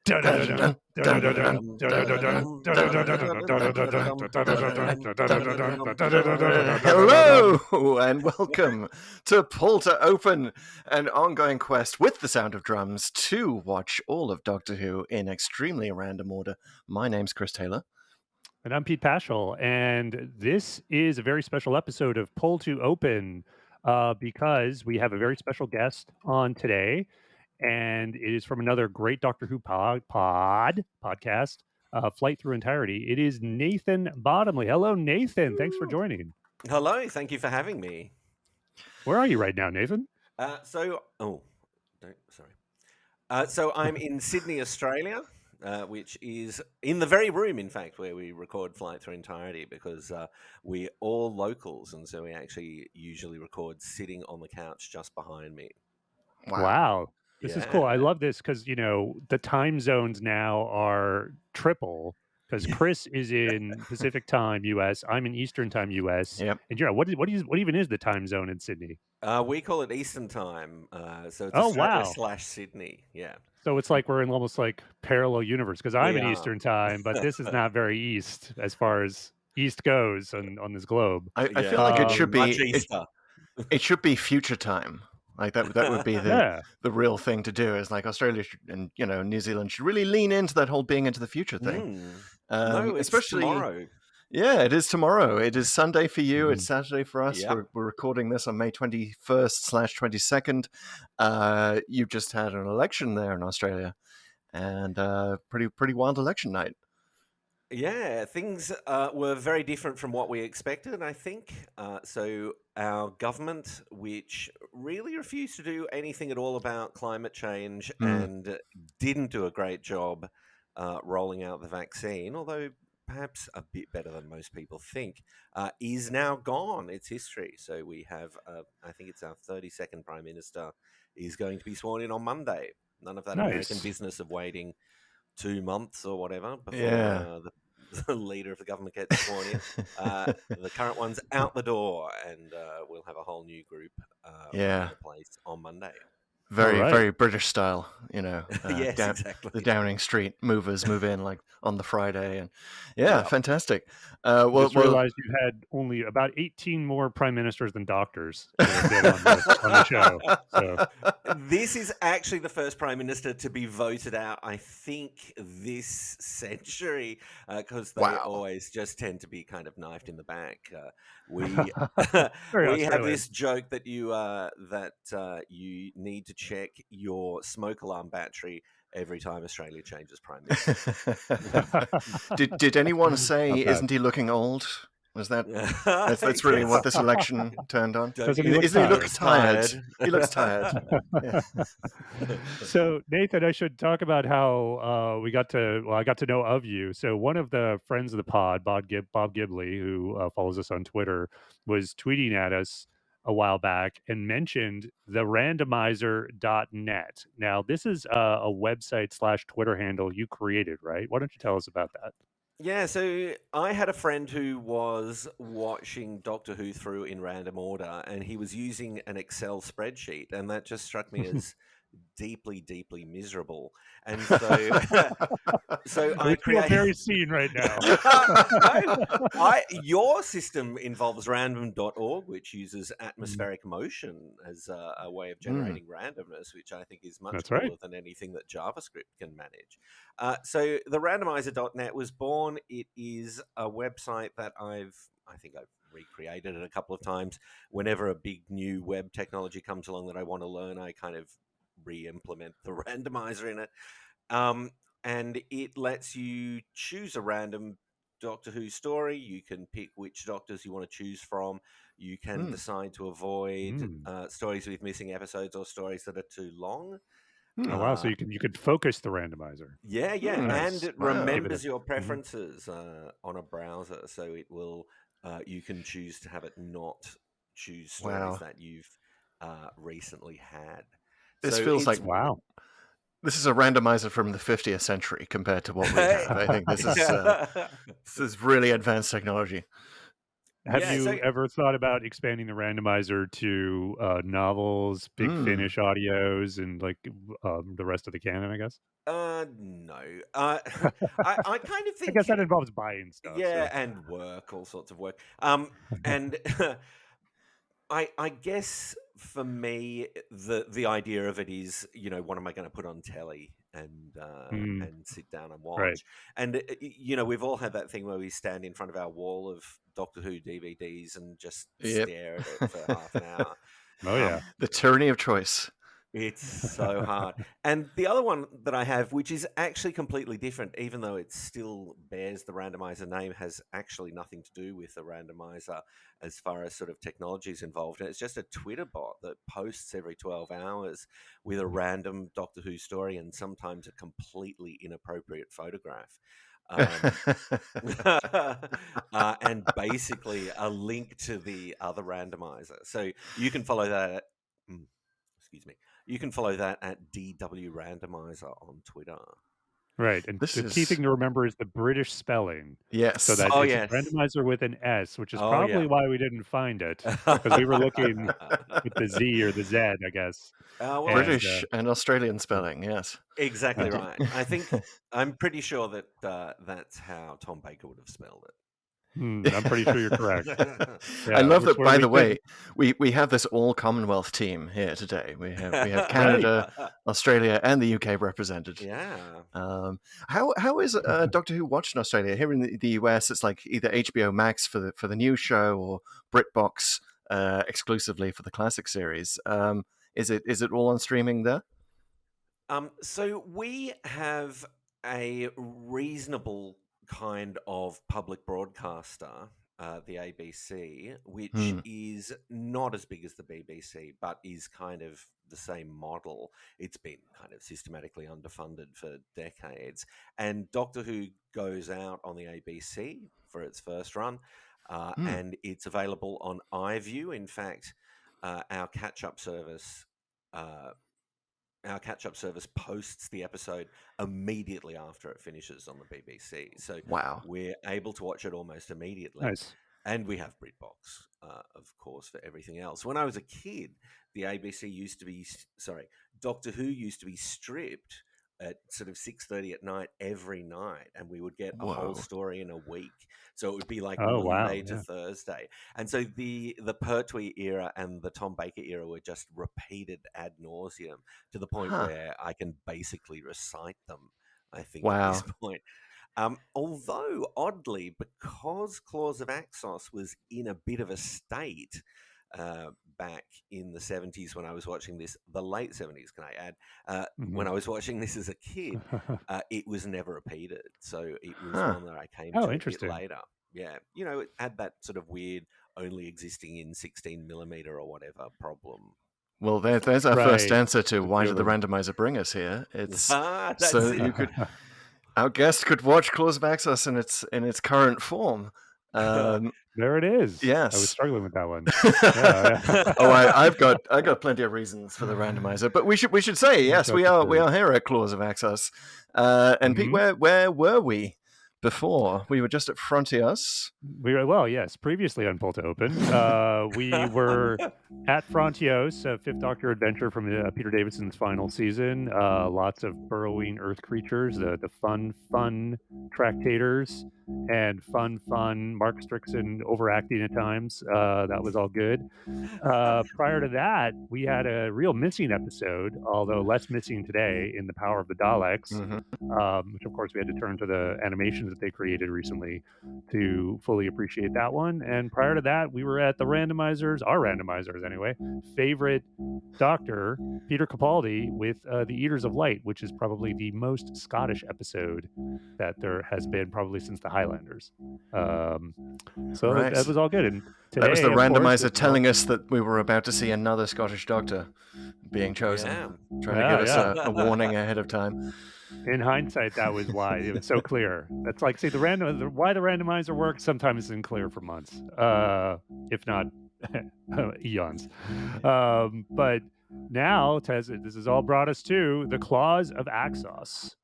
Hello and welcome to Pull to Open, an ongoing quest with the sound of drums to watch all of Doctor Who in extremely random order. My name's Chris Taylor. And I'm Pete Paschal, and this is a very special episode of Pull to Open because we have a very special guest on today, and it is from another great Doctor Who podcast, Flight Through Entirety. It is Nathan Bottomley. Hello, Nathan. Thanks for joining. Hello. Thank you for having me. Where are you right now, Nathan? So I'm in Sydney, Australia. Which is in the very room, in fact, where we record Flight Through Entirety, because we're all locals, and so we actually usually record sitting on the couch just behind me. Wow. This is cool. I love this because, you know, the time zones now are triple, because Chris is in Pacific time, U.S. I'm in Eastern time, U.S. Yep. And yeah, what even is the time zone in Sydney? We call it Eastern time. So it's Australia / Sydney. Yeah. So it's like we're in almost like parallel universe, because I'm in Eastern time, but this is not very east as far as east goes on this globe. I feel like it should be it should be future time. Like that would be the real thing to do. Is like Australia and New Zealand should really lean into that whole being into the future thing. No, especially tomorrow. Yeah, it is tomorrow. It is Sunday for you. It's Saturday for us. Yep. We're recording this on May 21st/22nd. You just had an election there in Australia, and pretty wild election night. Yeah, things were very different from what we expected, I think. So our government, which really refused to do anything at all about climate change and didn't do a great job rolling out the vaccine, although perhaps a bit better than most people think, is now gone. It's history. So we have, I think it's our 32nd Prime Minister is going to be sworn in on Monday. None of that American business of waiting 2 months or whatever before the leader of the government gets sworn in. The current one's out the door, and we'll have a whole new group in place on Monday. Very British style, yes, exactly. The Downing Street movers move in like on the Friday, and fantastic. I realized you had only about 18 more prime ministers than doctors on the show. So. This is actually the first prime minister to be voted out, I think, this century, because they always just tend to be kind of knifed in the back. We have this joke that you need to check your smoke alarm battery every time Australia changes prime minister. Did anyone say, isn't he looking old? Was that's really what this election turned on? He looks tired. He looks tired. So Nathan, I should talk about how I got to know of you. So one of the friends of the pod, Bob Gibley, who follows us on Twitter, was tweeting at us a while back and mentioned the randomizer.net. Now, this is a website / Twitter handle you created, right? Why don't you tell us about that? Yeah, so I had a friend who was watching Doctor Who through in random order, and he was using an Excel spreadsheet, and that just struck me as deeply, deeply miserable. And so I feel very seen right now. Your system involves random.org, which uses atmospheric motion as a way of generating randomness, which I think is much cooler than anything that JavaScript can manage. So the randomizer.net was born. It is a website that I think I've recreated it a couple of times. Whenever a big new web technology comes along that I want to learn, I kind of re-implement the randomizer in it. And it lets you choose a random Doctor Who story. You can pick which doctors you want to choose from. You can decide to avoid stories with missing episodes or stories that are too long. Oh wow! So you could focus the randomizer. Yeah, and it remembers your preferences on a browser, so it will. You can choose to have it not choose stories that you've recently had. This feels like This is a randomizer from the 50th century compared to what we have. I think this is really advanced technology. Have you ever thought about expanding the randomizer to novels, Big Finish audios, and like the rest of the canon, I guess? No. I kind of think... I guess that involves buying stuff. Yeah, and work, all sorts of work. And I guess for me, the idea of it is, what am I going to put on telly and sit down and watch? Right. And we've all had that thing where we stand in front of our wall of Doctor Who DVDs and just stare at it for half an hour. Oh yeah, the tyranny of choice. It's so hard. And the other one that I have, which is actually completely different, even though it still bears the randomizer name, has actually nothing to do with the randomizer as far as sort of technology is involved. And it's just a Twitter bot that posts every 12 hours with a random Doctor Who story and sometimes a completely inappropriate photograph. And basically a link to the other randomizer. So you can follow that You can follow that at DW Randomizer on Twitter. Right, and the key thing to remember is the British spelling. Yes. So that it's randomizer with an S, which is probably why we didn't find it, because we were looking with the Z or the Z, I guess. British and Australian spelling, yes. Exactly right. I'm pretty sure that that's how Tom Baker would have spelled it. I'm pretty sure you're correct. I love that, by the way, we have this all Commonwealth team here today. We have Canada, Australia, and the UK represented. Yeah. How is Doctor Who watched in Australia? Here in the US, it's like either HBO Max for the new show or BritBox exclusively for the classic series. Is it all on streaming there? So we have a reasonable kind of public broadcaster, the ABC, which is not as big as the BBC, but is kind of the same model. It's been kind of systematically underfunded for decades. And Doctor Who goes out on the ABC for its first run, and it's available on iView. In fact, our catch-up service... Our catch-up service posts the episode immediately after it finishes on the BBC. So we're able to watch it almost immediately. Nice. And we have BritBox, of course, for everything else. When I was a kid, Doctor Who used to be stripped at sort of 6:30 at night every night, and we would get a whole story in a week. So it would be like Monday to Thursday. And so the Pertwee era and the Tom Baker era were just repeated ad nauseum to the point where I can basically recite them, I think, at this point. Although, oddly, because Claws of Axos was in a bit of a state back in the 70s when I was watching this, the late 70s, can I add, when I was watching this as a kid, it was never repeated. So it was one that I came to a bit later. Yeah, it had that sort of weird only existing in 16mm or whatever problem. Well, there's our first answer to why did the randomizer bring us here. It's so that you could... Our guest could watch Claws of Axos in its current form. There it is. Yes, I was struggling with that one. I've got plenty of reasons for the randomizer, but we should say yes, we are here at Claws of Axos. And Pete, where were we before? We were just at Frontios. Previously on Pull to Open, we were at Frontios, a Fifth Doctor adventure from Peter Davidson's final season. Lots of burrowing Earth creatures, the fun tractators, and fun Mark Strickson overacting at times. That was all good. Prior to that, we had a real missing episode, although less missing today, in The Power of the Daleks, which of course we had to turn to the animations that they created recently to fully appreciate that one. And prior to that, we were at our randomizers anyway, favorite Doctor, Peter Capaldi, with The Eaters of Light, which is probably the most Scottish episode that there has been probably since the Highlanders. That was all good. And today, that was the randomizer telling us that we were about to see another Scottish Doctor being chosen, trying to give us a warning ahead of time. In hindsight, that was why it was so clear. That's like, say, why the randomizer works sometimes isn't clear for months, if not eons. But now, this has all brought us to the Claws of Axos,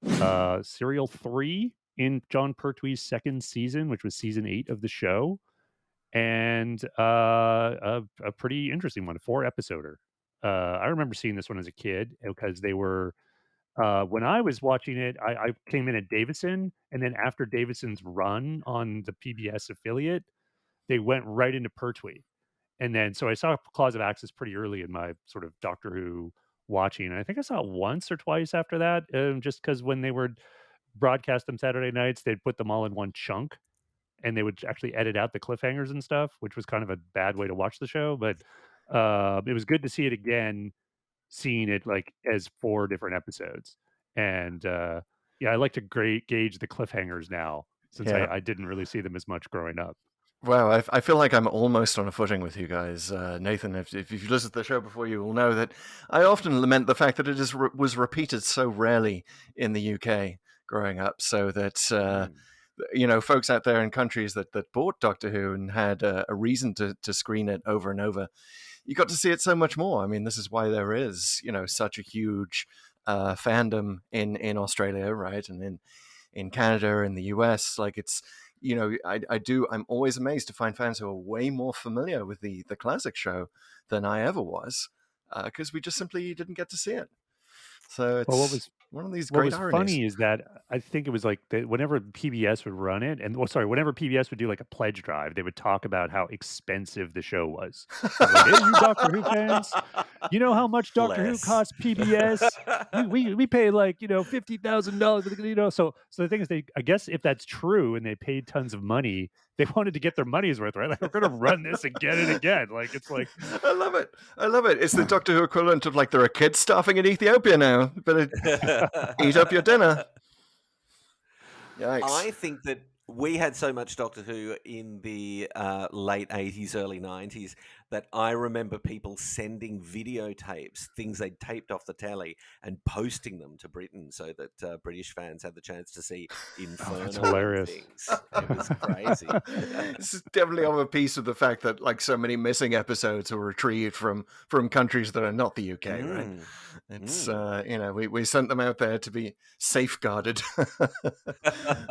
serial 3 in John Pertwee's second season, which was season 8 of the show. and a pretty interesting one, a 4-episoder. I remember seeing this one as a kid because they were when I was watching it, I came in at Davison, and then after Davison's run on the PBS affiliate, they went right into Pertwee. And then so I saw Claws of Axos pretty early in my sort of Doctor Who watching, and I think I saw it once or twice after that, just because when they would broadcast them Saturday nights, they'd put them all in one chunk, and they would actually edit out the cliffhangers and stuff, which was kind of a bad way to watch the show, but, it was good to see it again, seeing it, like, as 4 different episodes, and, yeah, I like to gauge the cliffhangers now since Yeah. I didn't really see them as much growing up. Wow, I feel like I'm almost on a footing with you guys. Nathan, if you've listened to the show before, you will know that I often lament the fact that it was repeated so rarely in the UK growing up, so that, folks out there in countries that bought Doctor Who and had a reason to screen it over and over, you got to see it so much more. I mean, this is why there is, such a huge fandom in Australia, right? And in Canada and the US. Like it's, I'm always amazed to find fans who are way more familiar with the classic show than I ever was, because we just simply didn't get to see it. So it's one of these great ironies. What was funny is that I think it was like whenever PBS would run it, and whenever PBS would do like a pledge drive, they would talk about how expensive the show was. Like, hey, you Doctor Who fans, you know how much Doctor Who costs PBS? we pay like $50,000. So the thing is, I guess if that's true and they paid tons of money, they wanted to get their money's worth, right? Like we're gonna run this again and again. Like it's like I love it. It's the Doctor Who equivalent of like there are kids starving in Ethiopia now. Better eat up your dinner. Yikes. I think that we had so much Doctor Who in the late 80s, early 90s that I remember people sending videotapes, things they'd taped off the telly, and posting them to Britain so that British fans had the chance to see Inferno. That's hilarious. Things. It was crazy. This is definitely of a piece of the fact that like so many missing episodes were retrieved from countries that are not the UK, right? It's we sent them out there to be safeguarded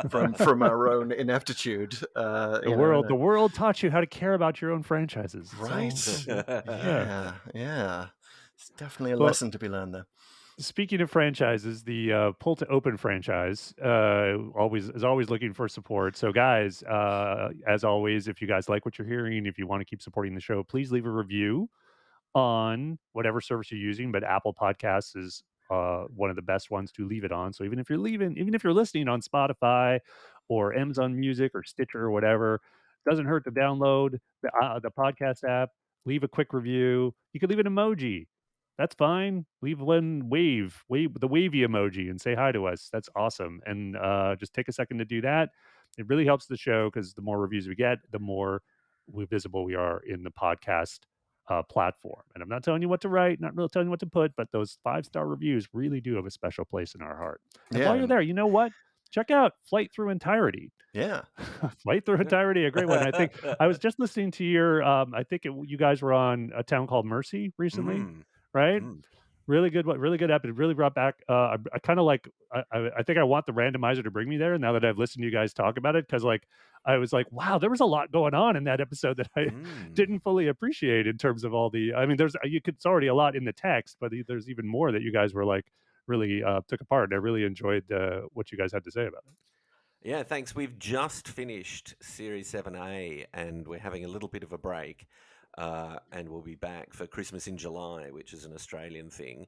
from our own ineptitude. The world taught you how to care about your own franchises, right? Yeah. It's definitely a lesson to be learned there. Speaking of franchises, the Pull to Open franchise is always looking for support. So, guys, as always, if you guys like what you're hearing, if you want to keep supporting the show, please leave a review on whatever service you're using. But Apple Podcasts is one of the best ones to leave it on. So even if you're listening on Spotify or Amazon Music or Stitcher or whatever, doesn't hurt to download the podcast app. Leave a quick review. You could leave an emoji. That's fine. Leave one wave the wavy emoji and say hi to us. That's awesome. And just take a second to do that. It really helps the show because the more reviews we get, the more visible we are in the podcast platform. And I'm not telling you what to write, not really telling you what to put, but those 5-star reviews really do have a special place in our heart. And while you're there, you know what? Check out Flight Through Entirety. Yeah. Flight Through Entirety, a great one. I think I was just listening to your, you guys were on A Town Called Mercy recently, right? Really good app. It really brought back, I kind of like, I think I want the randomizer to bring me there now that I've listened to you guys talk about it. Cause like, I was like, wow, there was a lot going on in that episode that I didn't fully appreciate in terms of all the, I mean, it's already a lot in the text, but there's even more that you guys were like, really took apart. I really enjoyed what you guys had to say about it. Yeah, thanks. We've just finished Series 7A and we're having a little bit of a break. And we'll be back for Christmas in July, which is an Australian thing,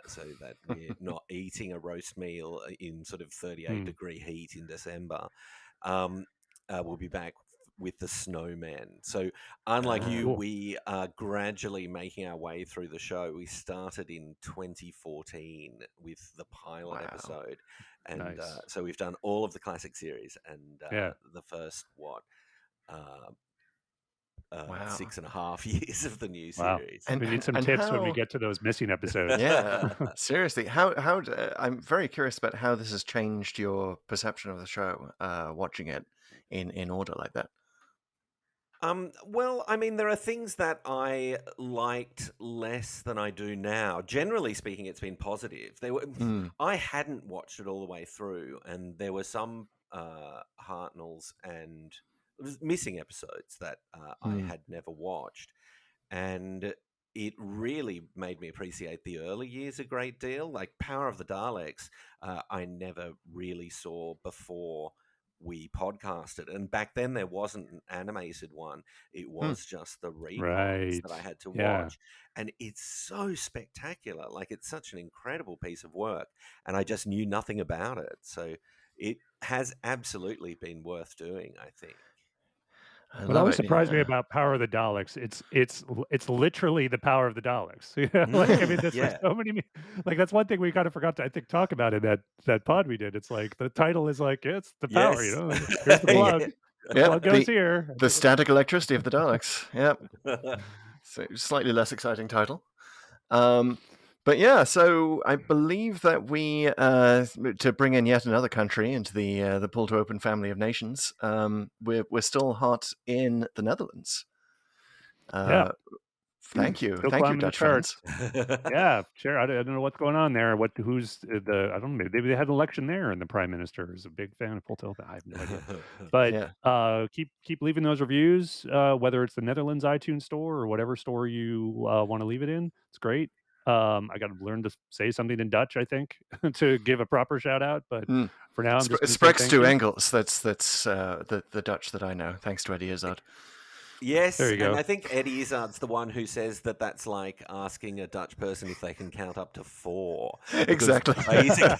so that we're not eating a roast meal in sort of 38-degree heat in December. We'll be back with the Snowman. So unlike you, we are gradually making our way through the show. We started in 2014 with the pilot episode. And so we've done all of the classic series and the first, 6.5 years of the new series. And we need some tips when we get to those missing episodes. Yeah, seriously. How I'm very curious about how this has changed your perception of the show, watching it in order like that. Well, I mean, there are things that I liked less than I do now. Generally speaking, it's been positive. I hadn't watched it all the way through, and there were some Hartnells and missing episodes that I had never watched, and it really made me appreciate the early years a great deal. Like Power of the Daleks, I never really saw before we podcasted, and back then there wasn't an animated one. It was just the reruns that I had to watch, and it's so spectacular. Like, it's such an incredible piece of work, and I just knew nothing about it. So it has absolutely been worth doing, I think. What always surprised me about Power of the Daleks, it's literally the Power of the Daleks. You know? Like, I mean, there's like so many. Like, that's one thing we kind of forgot to, I think, talk about in that pod we did. It's like the title is like, it's the power. You know, like, here's the plug. The plug goes here. The static electricity of the Daleks. Yep. So slightly less exciting title. But yeah, so I believe that we, to bring in yet another country into the Pull to Open family of nations, we're still hot in the Netherlands. Thank you, still thank you, Dutch fans. Yeah, sure. I don't know what's going on there. Who's the? I don't know. Maybe they had an election there, and the prime minister is a big fan of Pull to Open. I have no idea. But keep leaving those reviews, whether it's the Netherlands iTunes store or whatever store you want to leave it in. It's great. I got to learn to say something in Dutch, I think, to give a proper shout out. But for now, I'm just Spreks to Engels. That's the Dutch that I know. Thanks to Eddie Izzard. Yes, and I think Eddie Izzard's the one who says that that's like asking a Dutch person if they can count up to 4. Exactly. Basically,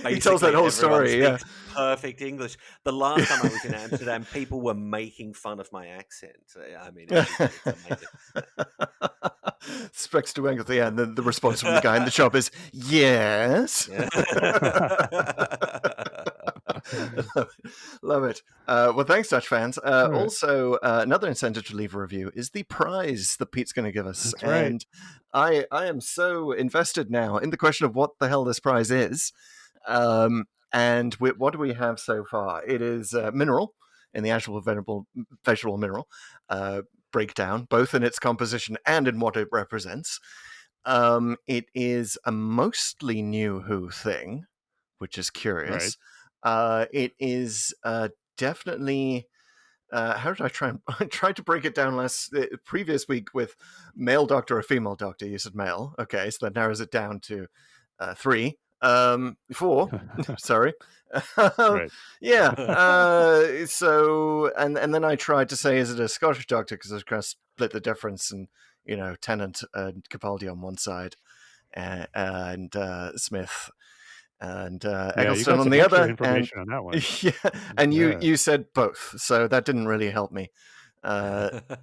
he tells that whole story. Yeah, perfect English. The last time I was in Amsterdam, people were making fun of my accent. I mean, it's amazing. Spreks to Engels. Yeah, and the response from the guy in the shop is yes. Love it. Well, thanks, Dutch fans. Also, another incentive to leave a review is the prize that Pete's going to give us. That's right. And I am so invested now in the question of what the hell this prize is. And what do we have so far? It is mineral in the actual vegetable mineral breakdown, both in its composition and in what it represents. It is a mostly new Who thing, which is curious. Right. It is definitely. How did I try? I tried to break it down previous week with male doctor or female doctor. You said male. Okay, so that narrows it down to 3, 4. Sorry. Right. Yeah. So and then I tried to say, is it a Scottish doctor? Because I was going to split the difference, and Tennant and Capaldi on one side, and Smith. And Eggleston on the other. Information on that one. Yeah, and you said both, so that didn't really help me.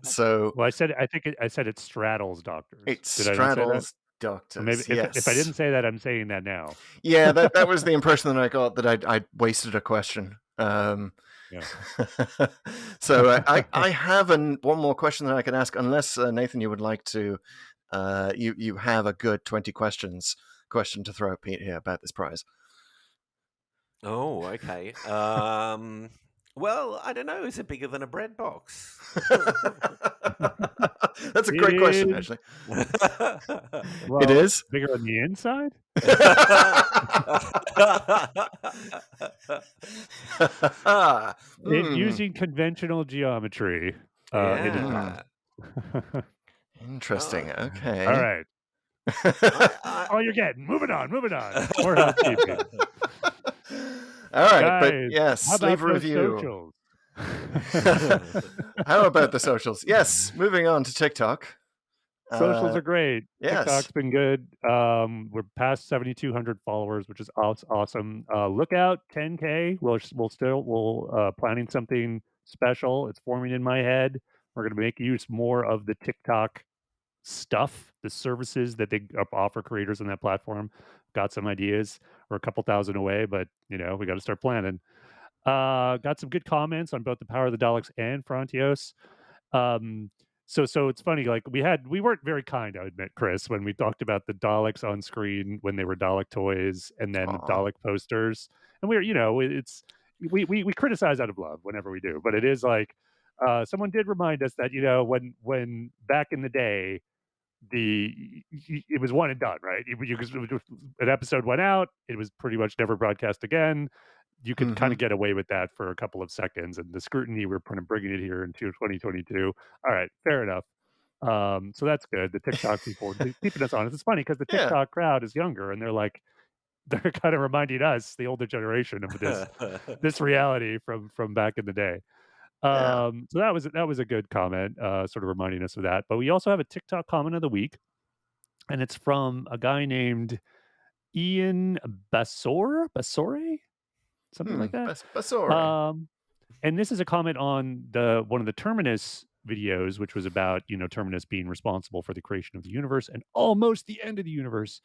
So well, I said it straddles doctors. It straddles doctors. Maybe if I didn't say that, I'm saying that now. Yeah, that was the impression that I got, that I wasted a question. So I have one more question that I can ask, unless Nathan, you would like to. You have a good 20 question to throw at Pete here about this prize. Oh, okay. Well, I don't know. Is it bigger than a bread box? That's a great question, actually. Well, it is bigger on the inside. Using conventional geometry. It is not. Interesting. Okay. All right. All you're getting. Moving on. More housekeeping. All right, guys, but yes, leave a review. Socials? How about the socials? Yes, moving on to TikTok. Socials are great. Yes. TikTok's been good. We're past 7,200 followers, which is awesome. Look out, 10K. We'll planning something special. It's forming in my head. We're going to make use more of the TikTok stuff, the services that they offer creators on that platform. Got some ideas. We're a couple thousand away, but we got to start planning. Got some good comments on both the Power of the Daleks and Frontios. So it's funny, like we weren't very kind, I admit, Chris, when we talked about the Daleks on screen when they were Dalek toys and then Dalek posters. And we criticize out of love whenever we do, but it is like someone did remind us that when back in the day it was one and done, right? An episode went out, it was pretty much never broadcast again. you could kind of get away with that for a couple of seconds, and the scrutiny we're kind of bringing it here into 2022. All right, fair enough. So that's good. The TikTok people keeping us honest. It's funny because the Yeah. TikTok crowd is younger, and they're like, they're kind of reminding us, the older generation, of this reality from back in the day. Yeah. So that was a good comment, sort of reminding us of that. But we also have a TikTok comment of the week, and it's from a guy named Ian Basore, something like that. Basore. And this is a comment on the one of the Terminus videos, which was about, Terminus being responsible for the creation of the universe and almost the end of the universe.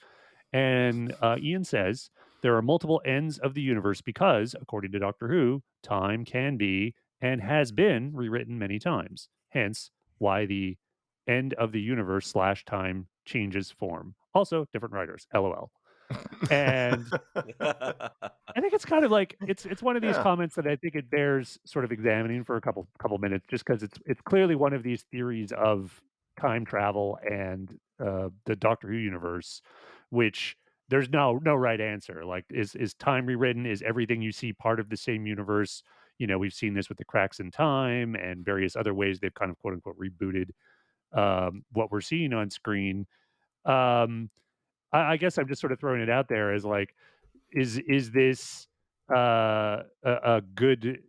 And Ian says there are multiple ends of the universe because, according to Doctor Who, time can be and has been rewritten many times. Hence, why the end of the universe / time changes form. Also, different writers. LOL. And I think it's kind of like it's one of these Yeah. comments that I think it bears sort of examining for a couple minutes, just because it's clearly one of these theories of time travel and the Doctor Who universe, which there's no right answer. Like, is time rewritten? Is everything you see part of the same universe? We've seen this with the cracks in time and various other ways they've kind of quote unquote rebooted what we're seeing on screen. I guess I'm just sort of throwing it out there as like, is this a good?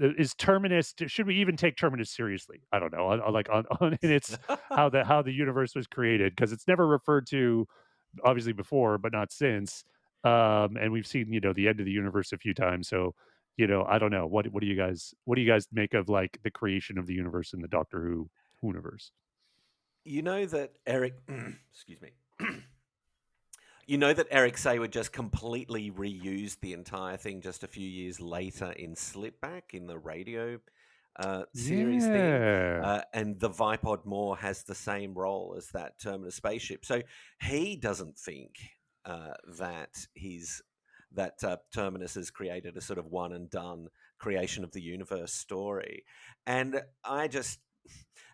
Is Terminus? Should we even take Terminus seriously? I don't know. On in its how the universe was created, because it's never referred to, obviously before, but not since. And we've seen the end of the universe a few times. So I don't know. What do you guys make of like the creation of the universe in the Doctor Who universe? You know that Eric, excuse me. You know that Eric Sayward just completely reused the entire thing just a few years later in Slipback, in the radio series thing. And the Vipod More has the same role as that Terminus spaceship. So he doesn't think that Terminus has created a sort of one and done creation of the universe story. And I just,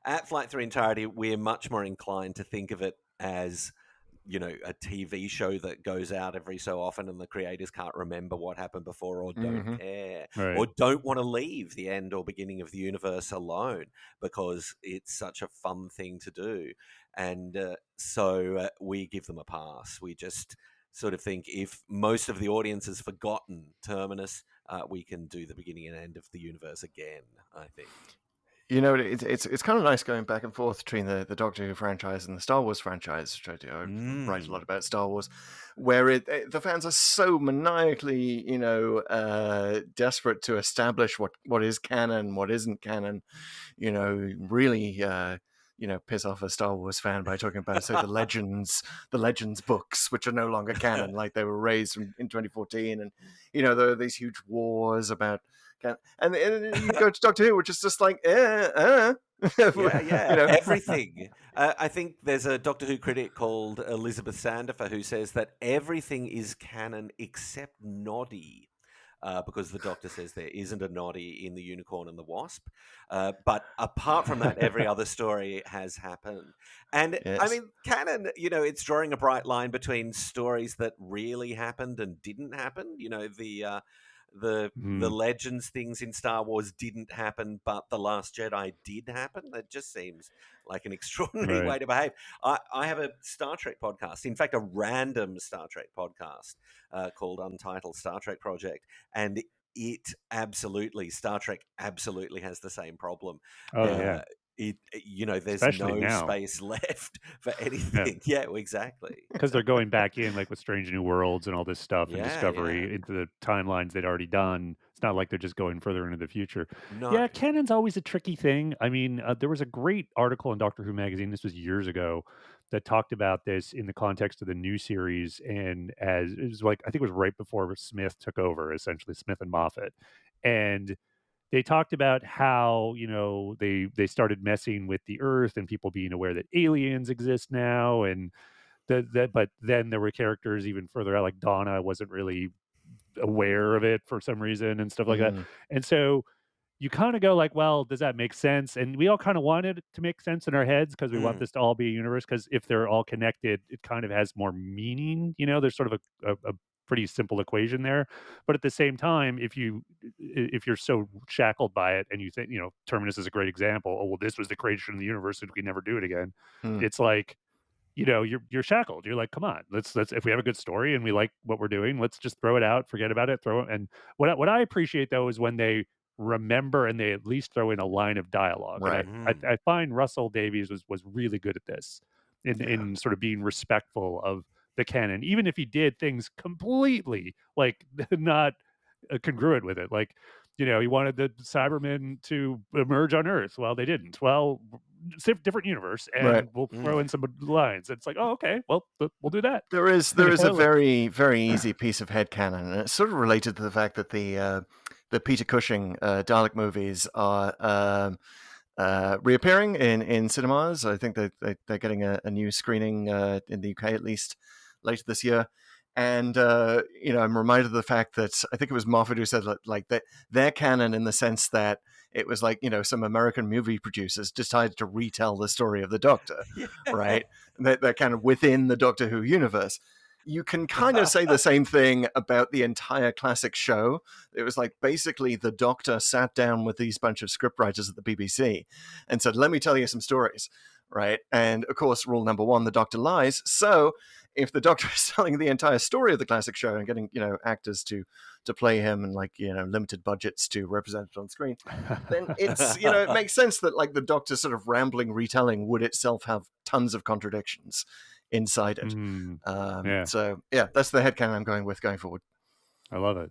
at Flight Through Entirety, we're much more inclined to think of it as, a TV show that goes out every so often and the creators can't remember what happened before or don't care or don't want to leave the end or beginning of the universe alone because it's such a fun thing to do. And so we give them a pass. We just sort of think if most of the audience has forgotten Terminus, we can do the beginning and end of the universe again, I think. It's kind of nice going back and forth between the Doctor Who franchise and the Star Wars franchise, which I do. I write a lot about Star Wars, where the fans are so maniacally, desperate to establish what is canon, what isn't canon. Really, piss off a Star Wars fan by talking about, say, the Legends books, which are no longer canon, like they were raised in 2014, and there are these huge wars about. And you go to Doctor Who, which is just like, yeah, everything. I think there's a Doctor Who critic called Elizabeth Sandifer who says that everything is canon except Noddy. Because the Doctor says there isn't a Noddy in The Unicorn and the Wasp. But apart from that, every other story has happened. And yes. I mean, canon, it's drawing a bright line between stories that really happened and didn't happen. The Legends things in Star Wars didn't happen, but The Last Jedi did happen. That just seems like an extraordinary way to behave. I have a Star Trek podcast, in fact, a random Star Trek podcast called Untitled Star Trek Project, and Star Trek absolutely has the same problem. There's especially no now. space left for anything. Yeah, exactly. Because they're going back in, like with Strange New Worlds and all this stuff and Discovery into the timelines they'd already done. It's not like they're just going further into the future. No. Yeah, canon's always a tricky thing. I mean, there was a great article in Doctor Who magazine, this was years ago, that talked about this in the context of the new series, and as it was like, I think it was right before Smith took over, essentially Smith and Moffat, and they talked about how they started messing with the Earth and people being aware that aliens exist now, and but then there were characters even further out, like Donna wasn't really aware of it for some reason and stuff like that, and so you kind of go like, well, does that make sense? And we all kind of wanted it to make sense in our heads because we want this to all be a universe, because if they're all connected, it kind of has more meaning. There's sort of a pretty simple equation there. But at the same time, if you're so shackled by it and you think, Terminus is a great example. Oh, well, this was the creation of the universe and we can never do it again. It's like, you're shackled. You're like, come on, let's if we have a good story and we like what we're doing, let's just throw it out, forget about it, throw it. And what I appreciate though is when they remember and they at least throw in a line of dialogue. Right. And I find Russell Davies was really good at this in sort of being respectful of the canon, even if he did things completely like not congruent with it. Like, he wanted the Cybermen to emerge on Earth. Well, they didn't. Well, different universe, and we'll throw in some lines. It's like, oh, okay, well, we'll do that. There is a very, very easy piece of headcanon, and it's sort of related to the fact that the Peter Cushing Dalek movies are reappearing in cinemas. I think they're getting a new screening in the UK at least later this year. And I'm reminded of the fact that I think it was Moffat who said like that their canon in the sense that it was like, some American movie producers decided to retell the story of the Doctor, right? They're kind of within the Doctor Who universe. You can kind of say the same thing about the entire classic show. It was like basically the Doctor sat down with these bunch of scriptwriters at the BBC and said, let me tell you some stories, right? And of course, rule number one, the Doctor lies. So if the Doctor is telling the entire story of the classic show and getting, actors to play him and limited budgets to represent it on screen, then it's, it makes sense that like the Doctor's sort of rambling retelling would itself have tons of contradictions inside it. So yeah, that's the headcanon I'm going with going forward. I love it.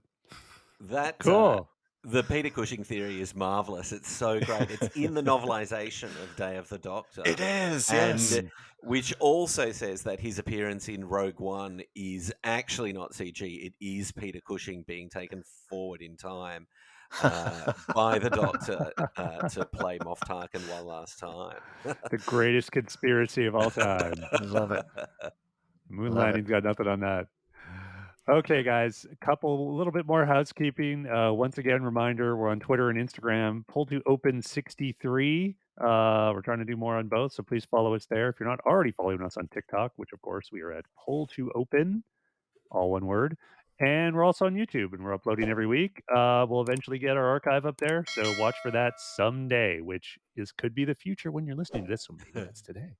That cool. The Peter Cushing theory is marvelous. It's so great. It's in the novelization of Day of the Doctor. It is, yes. Which also says that his appearance in Rogue One is actually not CG. It is Peter Cushing being taken forward in time by the Doctor to play Moff Tarkin one last time. The greatest conspiracy of all time. I love it. Moon landing's got nothing on that. Okay, guys, a little bit more housekeeping. Once again, reminder, we're on Twitter and Instagram, Pull2Open63. We're trying to do more on both, so please follow us there. If you're not already following us on TikTok, which of course we are at Pull2Open, all one word. And we're also on YouTube, and we're uploading every week. We'll eventually get our archive up there, so watch for that someday, which could be the future when you're listening to this, so maybe that's today.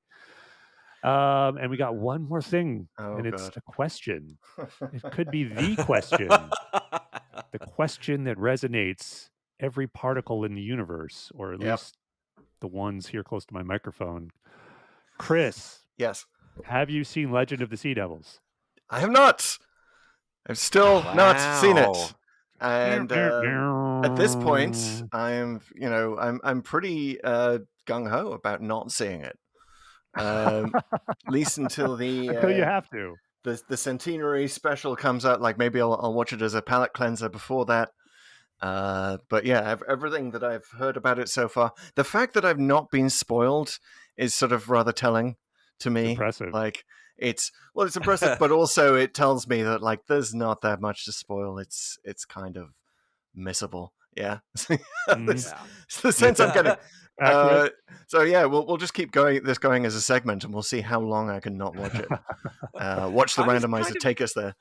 And we got one more thing, it's a question. It could be the question. The question that resonates every particle in the universe, or at least the ones here close to my microphone. Chris. Yes. Have you seen Legend of the Sea Devils? I have not. I've still not seen it. And at this point, I'm pretty gung-ho about not seeing it. At least until until you have to. The centenary special comes out. Like maybe I'll watch it as a palate cleanser before that. But yeah, everything that I've heard about it so far, the fact that I've not been spoiled is sort of rather telling to me. Impressive. Like it's impressive, but also it tells me that like there's not that much to spoil. It's kind of missable. Yeah, that's the sense I'm getting. So yeah, we'll just keep going as a segment, and we'll see how long I can not watch it. Watch the randomizer take us there.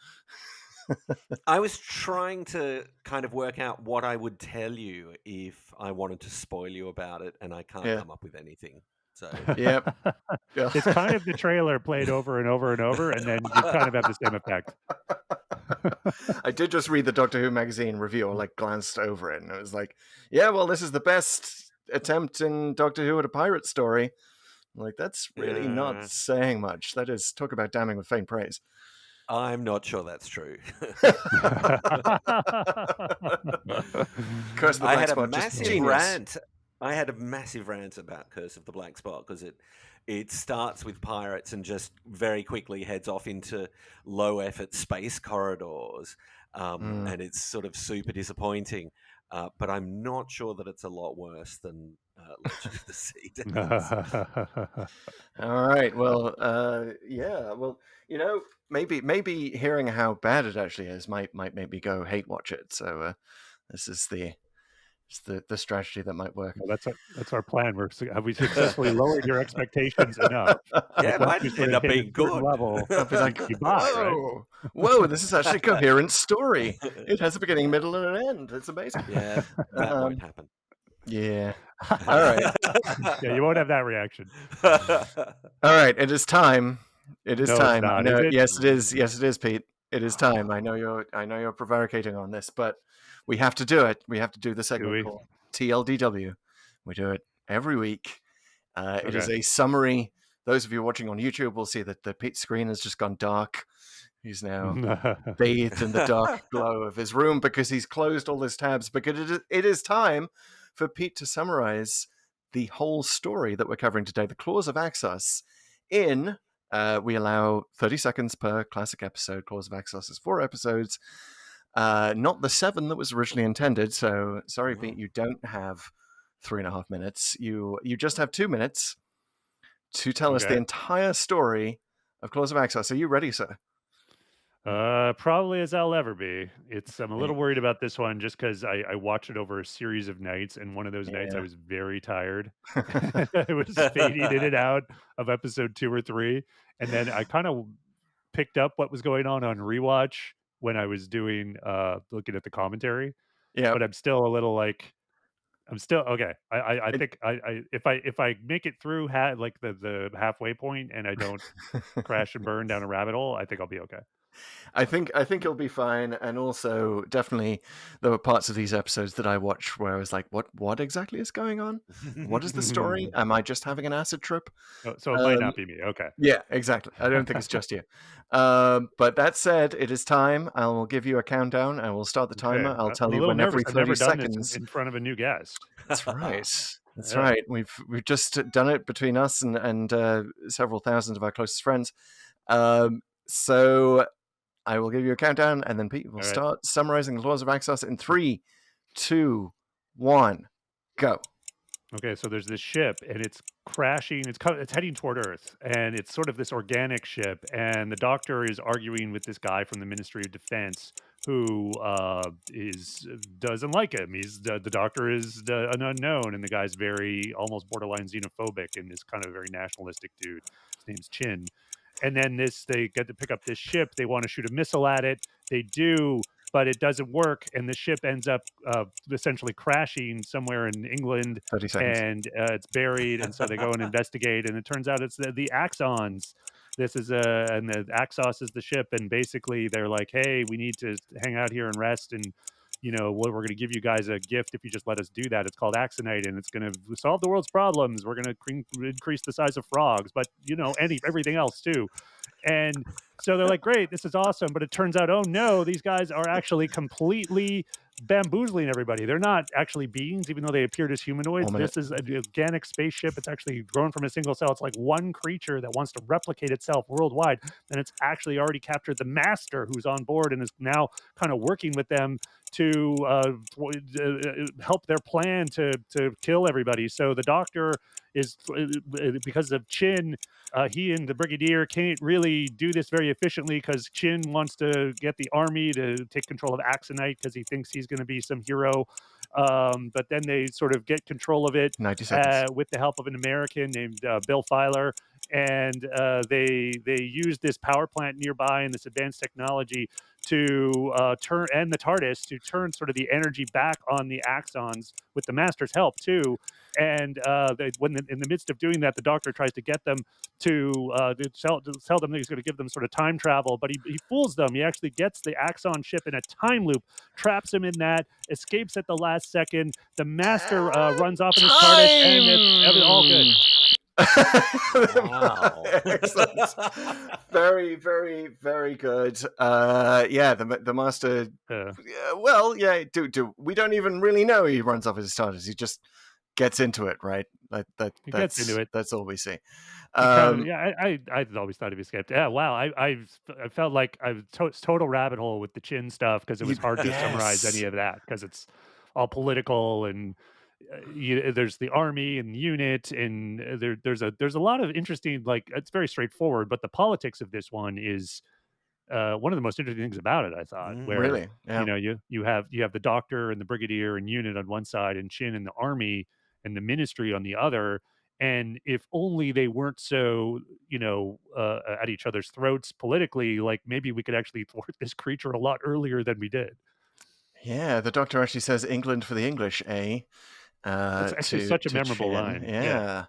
I was trying to kind of work out what I would tell you if I wanted to spoil you about it, and I can't come up with anything. So yep. It's kind of the trailer played over and over and over, and then you kind of have the same effect. I did just read the Doctor Who magazine review, or like glanced over it, and it was like, yeah, well, this is the best attempt in Doctor Who at a pirate story. Like, that's really not saying much. That is, talk about damning with faint praise. I'm not sure that's true. Curse of the Black Spot, just genius. I had a massive rant about Curse of the Black Spot because it starts with pirates and just very quickly heads off into low-effort space corridors, and it's sort of super disappointing. But I'm not sure that it's a lot worse than Legend of the Sea Devils. All right. Well, yeah. Well, maybe hearing how bad it actually is might make me go hate watch it. So this is the It's the strategy that might work. Well, that's our plan. Have we successfully lowered your expectations enough? Yeah, it might end up being good. Level, I'll be like, you buy, whoa, whoa, this is actually a coherent story. It has a beginning, middle, and an end. It's amazing. Yeah, that won't happen. Yeah. All right. Yeah, you won't have that reaction. All right. It is time. It is time. Not, I know. is it? Yes, it is. Yes, it is, Pete. It is time. I know you're prevaricating on this, but we have to do it. We have to do the segment called TLDW. We do it every week. It is a summary. Those of you watching on YouTube will see that the Pete screen has just gone dark. He's now bathed in the dark glow of his room because he's closed all his tabs. Because it is time for Pete to summarize the whole story that we're covering today, the Claws of Axos. We allow 30 seconds per classic episode. Claws of Axos is 4 episodes, not the 7 that was originally intended. So sorry, Pete, you don't have 3.5 minutes. You just have 2 minutes to tell us the entire story of Claws of Axos. Are you ready, sir? Probably as I'll ever be. I'm a little worried about this one just because I watched it over a series of nights, and one of those nights I was very tired. I was fading in and out of episode 2 or 3, and then I kind of picked up what was going on rewatch when I was doing looking at the commentary. Yeah, but I'm still a little like I'm still okay. I think if I make it through the halfway point and I don't crash and burn down a rabbit hole, I think I'll be okay. I think it'll be fine. And also, definitely, there were parts of these episodes that I watched where I was like, "What exactly is going on? What is the story? Am I just having an acid trip?" So it might not be me. Okay. Yeah, exactly. I don't think it's just you. But that said, it is time. I'll give you a countdown. I will start the timer. I'll tell you when every 30 seconds. In front of a new guest. That's right. That's right. We've just done it between us and several thousands of our closest friends. So I will give you a countdown, and then Pete will start summarizing the Claws of Axos in 3, 2, 1, go. Okay, so there's this ship, and it's crashing. It's heading toward Earth, and it's sort of this organic ship. And the Doctor is arguing with this guy from the Ministry of Defense who doesn't like him. The Doctor is an unknown, and the guy's very almost borderline xenophobic, and is kind of a very nationalistic dude. His name's Chin. And then they get to pick up this ship. They want to shoot a missile at it. They do, but it doesn't work. And the ship ends up essentially crashing somewhere in England. 30 seconds. And it's buried. And so they go and investigate. And it turns out it's the Axons. And the Axos is the ship. And basically they're like, hey, we need to hang out here and rest. And we're going to give you guys a gift if you just let us do that. It's called Axonite, and it's going to solve the world's problems. We're going to increase the size of frogs, but everything else too. And so they're like, great, this is awesome. But it turns out, oh no, these guys are actually completely bamboozling everybody. They're not actually beings, even though they appeared as humanoids. This is an organic spaceship. It's actually grown from a single cell. It's like one creature that wants to replicate itself worldwide. And it's actually already captured the master, who's on board and is now kind of working with them to help their plan to kill everybody. So the Doctor is, because of Chin, he and the Brigadier can't really do this very efficiently because Chin wants to get the army to take control of Axonite because he thinks he's going to be some hero. But then they sort of get control of it 90 seconds. With the help of an American named Bill Filer. And they use this power plant nearby and this advanced technology to turn, and the TARDIS, to turn sort of the energy back on the Axons with the Master's help too. And in the midst of doing that, the Doctor tries to get them to tell them that he's going to give them sort of time travel, but he fools them. He actually gets the Axon ship in a time loop, traps him in that, escapes at the last second. The Master runs off in his TARDIS, and it's all good. Wow. Excellent. Very, very, very good. The Master. We don't even really know he runs off his TARDIS. He just gets into it, right? He gets into it. That's all we see. I always thought he escaped. Yeah, wow. I felt like I was total rabbit hole with the Chin stuff because it was hard to summarize any of that because it's all political and. There's the army and the unit, and there's a lot of interesting, like, it's very straightforward, but the politics of this one is one of the most interesting things about it, I thought, where Really? Yeah. you have the Doctor and the Brigadier and unit on one side, and Chin and the Army and the Ministry on the other. And if only they weren't so, at each other's throats politically, like maybe we could actually thwart this creature a lot earlier than we did. Yeah, the Doctor actually says England for the English, eh? It's actually To such a memorable Chin. line. Yeah.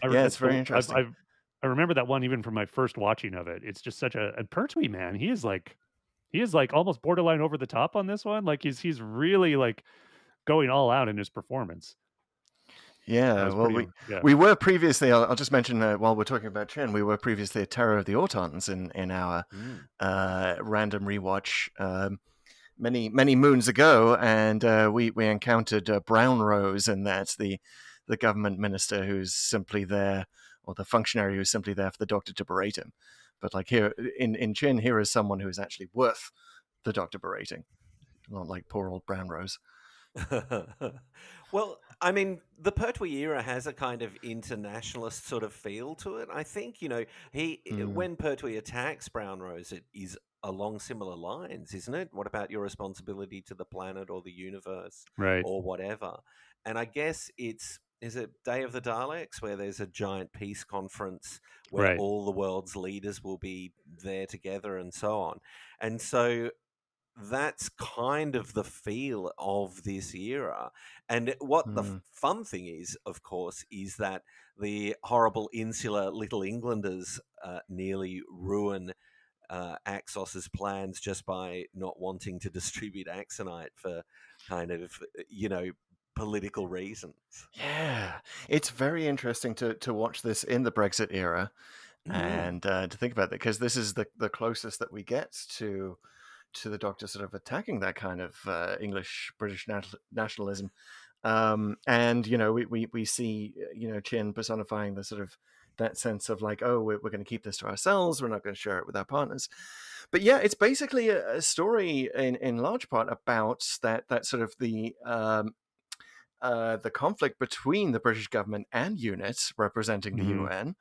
I Yeah, that's it's very the interesting. I remember that one even from my first watching of it. It's just such a and Pertwee, man, he is like almost borderline over the top on this one. Like he's really like going all out in his performance. I Yeah, was well, pretty yeah. we were previously. I'll just mention while we're talking about Chin, we were previously a Terror of the Autons in our random rewatch many moons ago, and we encountered Brown Rose, and that's the government minister who's simply there, or the functionary who's simply there for the Doctor to berate him. But like here in Chin, here is someone who is actually worth the Doctor berating, not like poor old Brown Rose. Well, I mean, the Pertwee era has a kind of internationalist sort of feel to it. I think, when Pertwee attacks Brown Rose, it is along similar lines, isn't it? What about your responsibility to the planet or the universe Right. or whatever? And I guess is it Day of the Daleks, where there's a giant peace conference where Right. all the world's leaders will be there together and so on. And so that's kind of the feel of this era. And what the fun thing is, of course, is that the horrible insular Little Englanders nearly ruin Axos's plans just by not wanting to distribute Axonite for kind of, political reasons. Yeah, it's very interesting to watch this in the Brexit era and to think about that, because this is the closest that we get to the Doctor sort of attacking that kind of English British nationalism, and we see Chin personifying the sort of that sense of like, oh, we're going to keep this to ourselves, we're not going to share it with our partners. But yeah, it's basically a story in large part about that sort of the conflict between the British government and units representing the UN,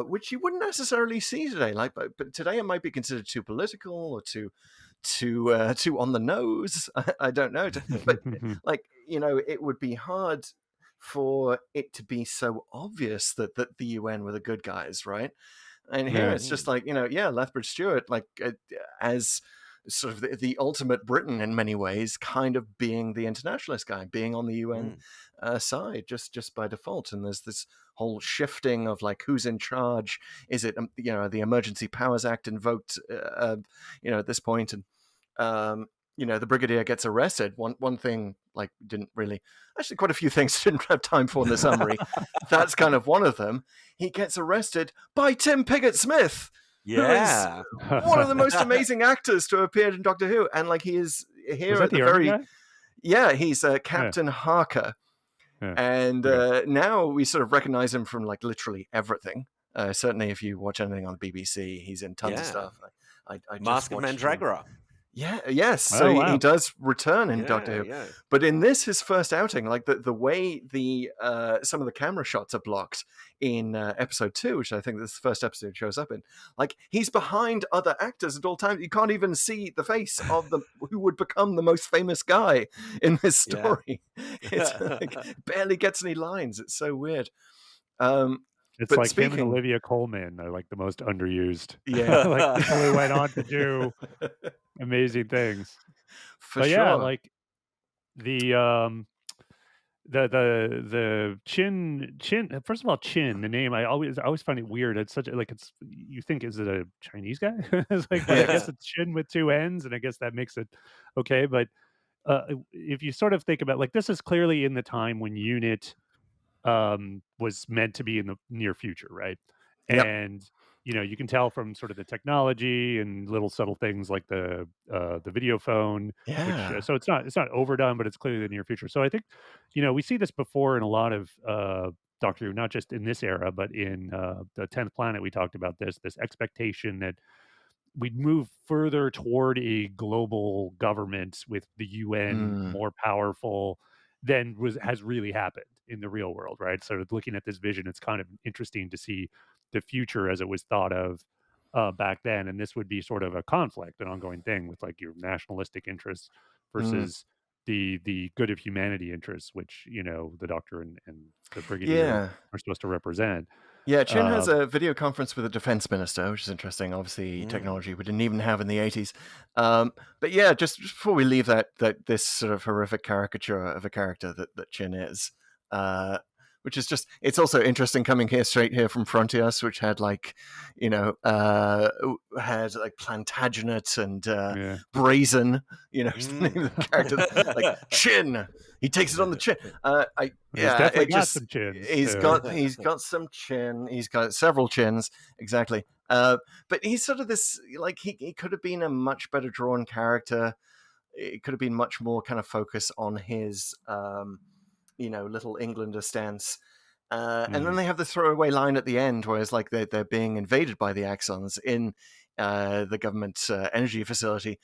which you wouldn't necessarily see today. Like, but today it might be considered too political or too on the nose. I don't know, but like it would be hard for it to be so obvious that the UN were the good guys, right? And here it's just like Lethbridge Stewart, like as sort of the ultimate Briton in many ways, kind of being the internationalist guy, being on the UN side just by default. And there's this whole shifting of like who's in charge. Is it the Emergency Powers Act invoked at this point, and the Brigadier gets arrested. One thing, like, didn't really, actually quite a few things didn't have time for in the summary. That's kind of one of them. He gets arrested by Tim Pigott-Smith, who is one of the most amazing actors to have appeared in Doctor Who. And like, he is here at the very guy? Yeah, he's Captain Harker. Yeah. And now we sort of recognize him from like literally everything. Certainly if you watch anything on the BBC, he's in tons of stuff. I Mask of Mandragora. Yeah, yes. So he does return in Doctor Who. Yeah. But in this, his first outing, like the way some of the camera shots are blocked in episode 2, which I think this is the first episode shows up in, like he's behind other actors at all times. You can't even see the face of who would become the most famous guy in this story. It's like, barely gets any lines. It's so weird. It's like him and Olivia Colman are like the most underused. Yeah. Like people who went on to do amazing things. But sure. Yeah, like the Chin, first of all, Chin, the name, I always find it weird. It's such like, it's, you think, is it a Chinese guy? It's like, but I guess it's Chin with 2 N's, and I guess that makes it okay. But if you sort of think about, like, this is clearly in the time when UNIT was meant to be in the near future, right? Yep. And you can tell from sort of the technology and little subtle things like the video phone, which so it's not overdone, but it's clearly the near future. So I think we see this before in a lot of Doctor Who, not just in this era, but in the 10th Planet. We talked about this expectation that we'd move further toward a global government with the UN more powerful than has really happened in the real world, right? So looking at this vision, it's kind of interesting to see the future as it was thought of back then, and this would be sort of a conflict, an ongoing thing with like your nationalistic interests versus the good of humanity interests, which the Doctor and the Brigadier are supposed to represent. Yeah, Chin has a video conference with the defense minister, which is interesting. Obviously, technology we didn't even have in the 80s. But yeah, just before we leave that this sort of horrific caricature of a character that Chin is, which is just, it's also interesting coming here straight here from Frontiers, which had like, had like Plantagenet and Brazen, the name of the characters, like Chin. He takes it on the chin. He's definitely got some chins. He's got some chin. He's got several chins, exactly. But he's sort of this, like, he could have been a much better drawn character. It could have been much more kind of focus on his, little Englander stance. And then they have the throwaway line at the end, where it's like they're being invaded by the Axons in the government energy facility.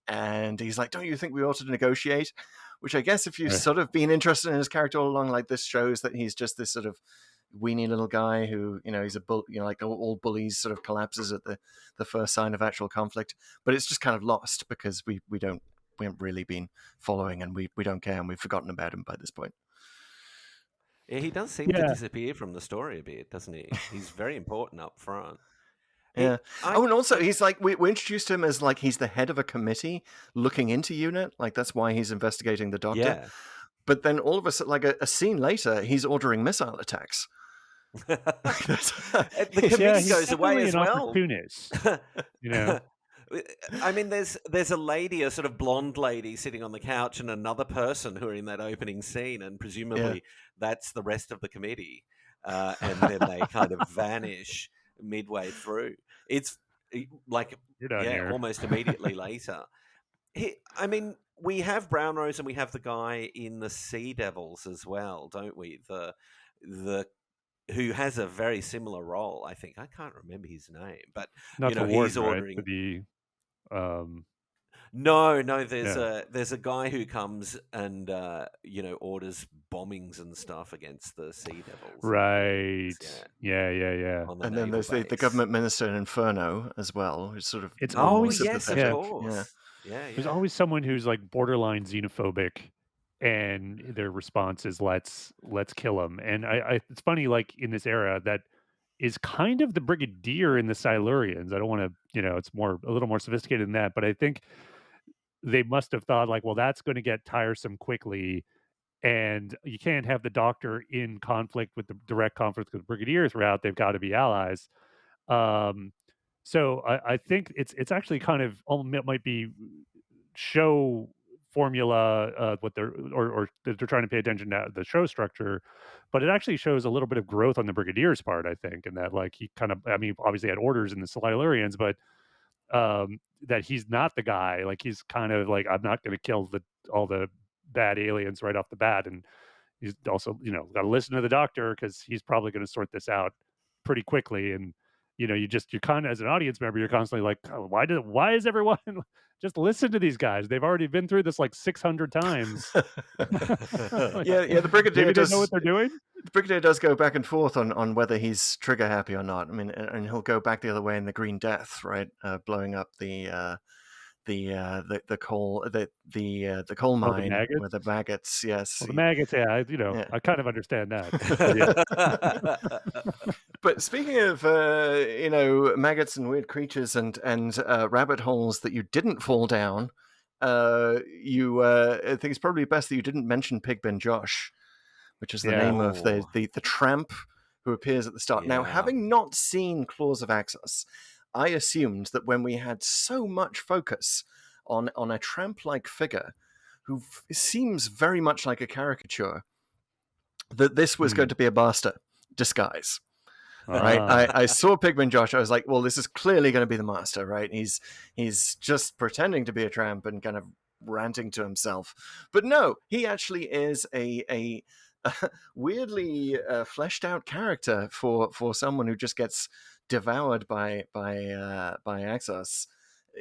And he's like, don't you think we ought to negotiate? Which I guess if you've sort of been interested in his character all along, like, this shows that he's just this sort of weenie little guy who, he's a like all bullies sort of collapses at the first sign of actual conflict. But it's just kind of lost because we haven't really been following, and we don't care, and we've forgotten about him by this point. Yeah, he does seem to disappear from the story a bit, doesn't he? He's very important up front. Yeah. And also he's like, we introduced him as like he's the head of a committee looking into UNIT. Like, that's why he's investigating the Doctor. Yeah. But then all of a sudden, like a scene later, he's ordering missile attacks. The committee goes away as well. Opportunist, I mean, there's a lady, a sort of blonde lady, sitting on the couch, and another person who are in that opening scene, and presumably that's the rest of the committee. And then they kind of vanish midway through. It's like almost immediately later. I mean, we have Brown Rose and we have the guy in the Sea Devils as well, don't we? The who has a very similar role. I think I can't remember his name, but not he's ordering to be. No. There's a guy who comes and orders bombings and stuff against the Sea Devils. Right. Yeah. And then there's the government minister in Inferno as well, who's sort of of course. Yeah. There's always someone who's like borderline xenophobic, and their response is let's kill him. And it's funny, like in this era that is kind of the Brigadier in the Silurians. I don't want to, it's a little more sophisticated than that, but I think they must have thought like, well, that's going to get tiresome quickly, and you can't have the Doctor in conflict with the direct conflict with the Brigadier throughout. They've got to be allies. So I think it's actually kind of it might be show formula what they're trying to pay attention to the show structure, but it actually shows a little bit of growth on the Brigadier's part, I think, and that like he kind of, I mean, obviously had orders in the Silurians, but that he's not the guy. Like, he's kind of like, I'm not going to kill all the bad aliens right off the bat, and he's also got to listen to the Doctor because he's probably going to sort this out pretty quickly. And you're kind of, as an audience member, you're constantly like, oh, why is everyone just listen to these guys? They've already been through this like 600 times. The Brigadier does know what they're doing. The Brigadier does go back and forth on whether he's trigger happy or not. I mean, and he'll go back the other way in the Green Death, right? Blowing up the coal the coal mine with the maggots. Yes, well, the maggots. I kind of understand that. But speaking of maggots and weird creatures and rabbit holes that you didn't fall down, I think it's probably best that you didn't mention Pigpen Josh, which is the name of the Tramp who appears at the start. Now, having not seen Claws of Axos, I assumed that when we had so much focus on a Tramp-like figure who seems very much like a caricature, that this was going to be a Basta disguise. Right? I saw Pigman Josh. I was like, well, this is clearly going to be the Master, right? He's just pretending to be a tramp and kind of ranting to himself. But no, he actually is a weirdly fleshed out character for someone who just gets devoured by Axos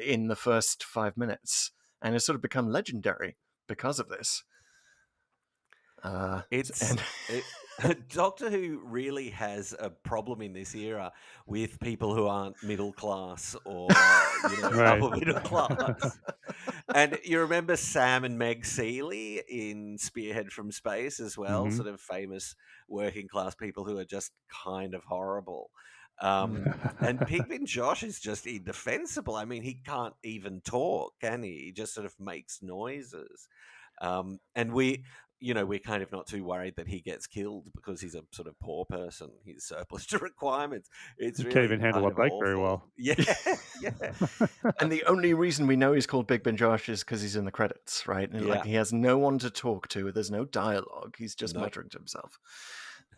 in the first 5 minutes, and has sort of become legendary because of this. Doctor Who really has a problem in this era with people who aren't middle class or Right. upper middle class. And you remember Sam and Meg Seeley in Spearhead from Space as well, Hmm. sort of famous working class people who are just kind of horrible. Mm. And Pigman Josh is just indefensible. I mean, he can't even talk, can he? He just sort of makes noises. And we're kind of not too worried that he gets killed because he's a sort of poor person. He's surplus to requirements. It's He can't really even handle kind a of bike very awful. well. Yeah, yeah, And the only reason we know he's called Big Ben Josh is because he's in the credits, right? And like yeah. he has no one to talk to. There's no dialogue. He's just No. muttering to himself.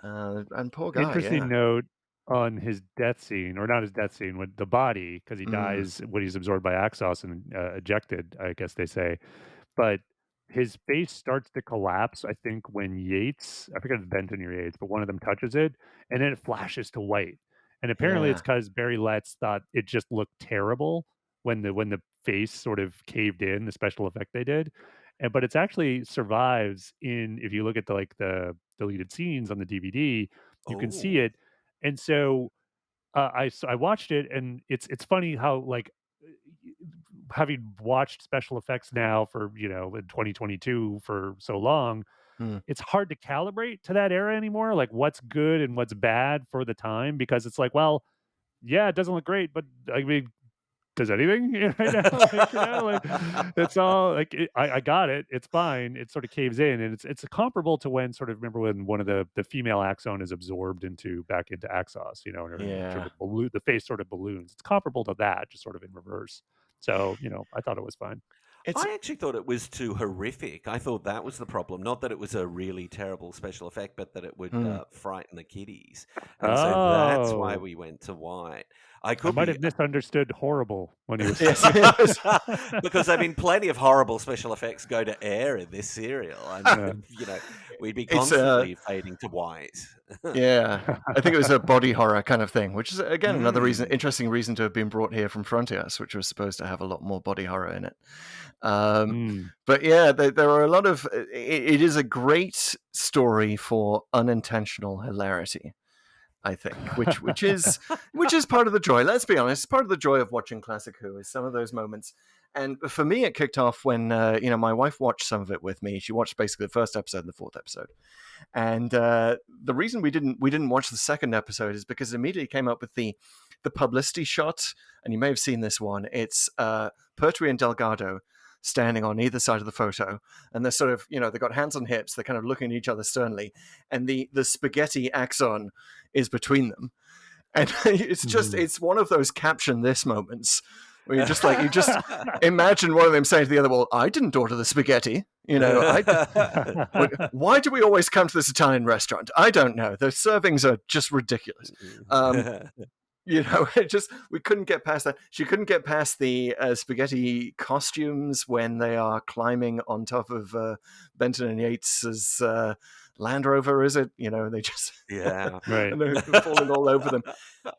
And poor guy, Interesting yeah. note on his death scene, or not his death scene, with the body, because he Mm. dies when he's absorbed by Axos and ejected, I guess they say. But his face starts to collapse, I think, when Yates, I forget if it's Benton or Yates, but one of them touches it, and then it flashes to white. And apparently it's Yeah. because Barry Letts thought it just looked terrible when the face sort of caved in, the special effect they did. And but it's actually survives in, if you look at the deleted scenes on the DVD, you can see Oh, it. And so I watched it, and it's funny how having watched special effects now for in 2022 for so long, Mm. it's hard to calibrate to that era anymore. Like what's good and what's bad for the time, because it's like, well, yeah, it doesn't look great, but I mean, does anything right now? Like, like it's all like I got it. It's fine. It sort of caves in, and it's comparable to when sort of remember when one of the female Axon is absorbed back into Axos, and sort Yeah. of the face sort of balloons. It's comparable to that, just sort of in reverse. So I thought it was fine. It's I actually thought it was too horrific. I thought that was the problem. Not that it was a really terrible special effect, but that it would mm. frighten the kiddies. And so that's why Oh, we went to white. I I could might be. have misunderstood horrible when he was Yes, saying yes. Because I mean, plenty of horrible special effects go to air in this serial. I mean, we'd be It's constantly fading to white. yeah. I think it was a body horror kind of thing, which is again another Mm. interesting reason to have been brought here from Frontiers, which was supposed to have a lot more body horror in it. But yeah, there are a lot of. It is a great story for unintentional hilarity, I think, which is part of the joy. Let's be honest, part of the joy of watching Classic Who is some of those moments. And for me, it kicked off when my wife watched some of it with me. She watched basically the first episode and the fourth episode. And the reason we didn't watch the second episode is because it immediately came up with the publicity shot, and you may have seen this one. It's Pertwee and Delgado standing on either side of the photo, and they're sort of they've got hands on hips, they're kind of looking at each other sternly, and the spaghetti Axon is between them, and it's just it's one of those caption this moments where you just imagine one of them saying to the other, well, I didn't order the spaghetti, why do we always come to this Italian restaurant? I don't know, the servings are just ridiculous. We couldn't get past that. She couldn't get past the spaghetti costumes when they are climbing on top of Benton and Yates's Land Rover, is it? They just Yeah. right. and they're falling all over them.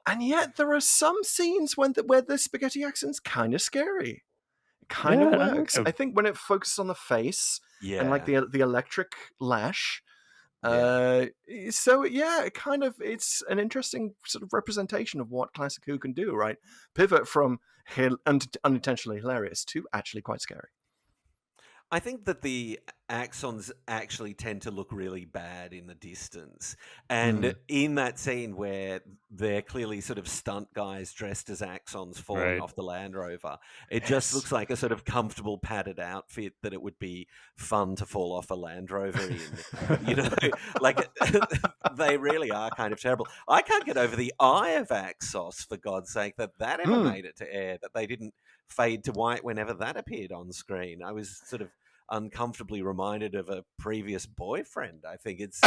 And yet there are some scenes where the spaghetti accent's kind of scary. It kind of Yeah, I like works. him. I think when it focuses on the face and like Yeah. the electric lash. Yeah. So yeah, it's an interesting sort of representation of what Classic Who can do, right? Pivot from unintentionally hilarious to actually quite scary. I think that the Axons actually tend to look really bad in the distance. And in that scene where they're clearly sort of stunt guys dressed as Axons falling Right. off the Land Rover, it just looks like a sort of comfortable padded outfit that it would be fun to fall off a Land Rover in. Like they really are kind of terrible. I can't get over the eye of Axos, for God's sake, that ever made it to air, that they didn't fade to white whenever that appeared on screen. I was sort of uncomfortably reminded of a previous boyfriend. I think it's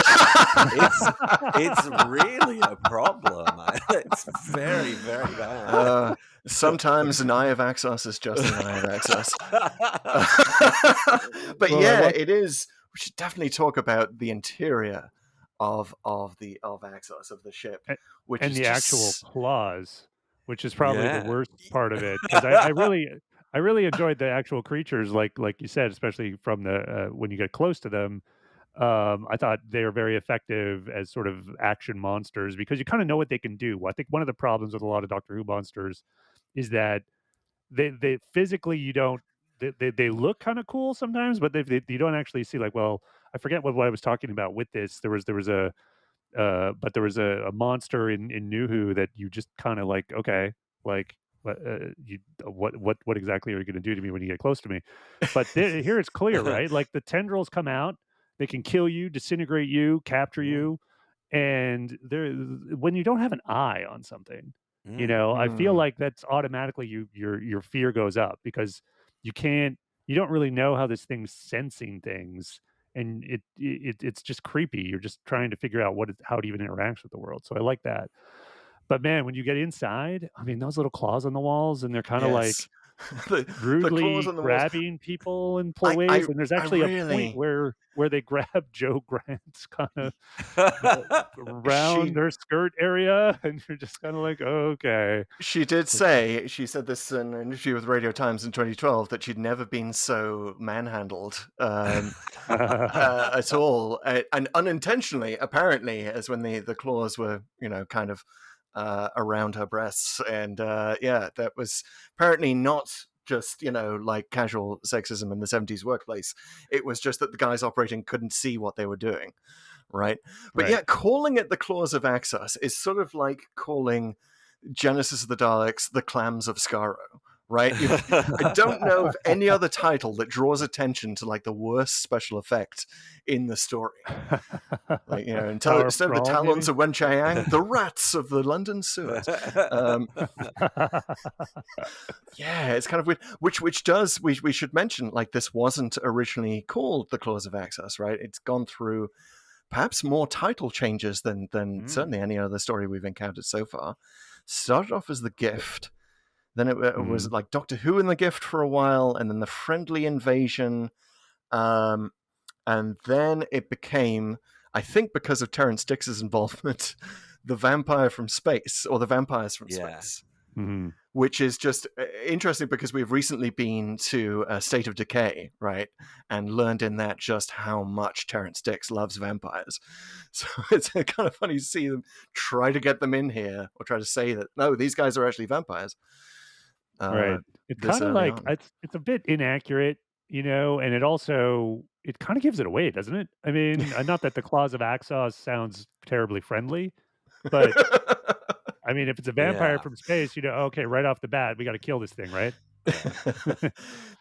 really a problem. It's very, very bad. Sometimes an eye of Axos is just an eye of Axos. But Well, yeah, it is. We should definitely talk about the interior of Axos, of the ship, which and is the just actual claws, which is probably Yeah. the worst part of it, because I really enjoyed the actual creatures, like you said, especially from the when you get close to them. I thought they were very effective as sort of action monsters because you kind of know what they can do. I think one of the problems with a lot of Doctor Who monsters is that they physically you don't they look kind of cool sometimes, but you don't actually see like, well, I forget what I was talking about with this. There was a but there was a monster in New Who that you just kind of like, okay, like what exactly are you going to do to me when you get close to me? But here it's clear, right? Like the tendrils come out, they can kill you, disintegrate you, capture you, and there when you don't have an eye on something, I feel like that's automatically your fear goes up because you can't you don't really know how this thing's sensing things, and it's just creepy. You're just trying to figure out how it even interacts with the world. So I like that. But man, when you get inside, I mean, those little claws on the walls, and they're kind of Yes. like The claws rudely on the walls. grabbing people in I ways. And there's actually a point really where they grab Joe Grant's kind of around she her skirt area, and you're just kind of like, okay. she did say, she said this in an interview with Radio Times in 2012, that she'd never been so manhandled at all, and unintentionally, apparently, as when the claws were, kind of around her breasts, and that was apparently not just like casual sexism in the 70s workplace. It was just that the guys operating couldn't see what they were doing, right? But Right. yeah, calling it the Claws of Axos is sort of like calling Genesis of the Daleks the Clams of Skaro, right? I don't know of any other title that draws attention to like the worst special effect in the story. Like, instead of the talons of Wen Chiang, the rats of the London sewers. Yeah, it's kind of weird. Which does, we should mention, like, this wasn't originally called the Claws of Axos, right? It's gone through perhaps more title changes than certainly any other story we've encountered so far. Started off as The Gift, then it was like Doctor Who and The Gift for a while, and then The Friendly Invasion, and then it became, I think because of Terrance Dicks's involvement, The Vampire from Space, or The Vampires from Space. Mm-hmm. Which is just interesting because we've recently been to State of Decay, right? And learned in that just how much Terrance Dicks loves vampires. So it's kind of funny to see them try to get them in here, or try to say that, no, these guys are actually vampires. Right. It's kind of like, it's a bit inaccurate, and it kind of gives it away, doesn't it? I mean, not that the Claws of Axos sounds terribly friendly, but I mean, if it's a vampire from space, okay, right off the bat, we got to kill this thing, right?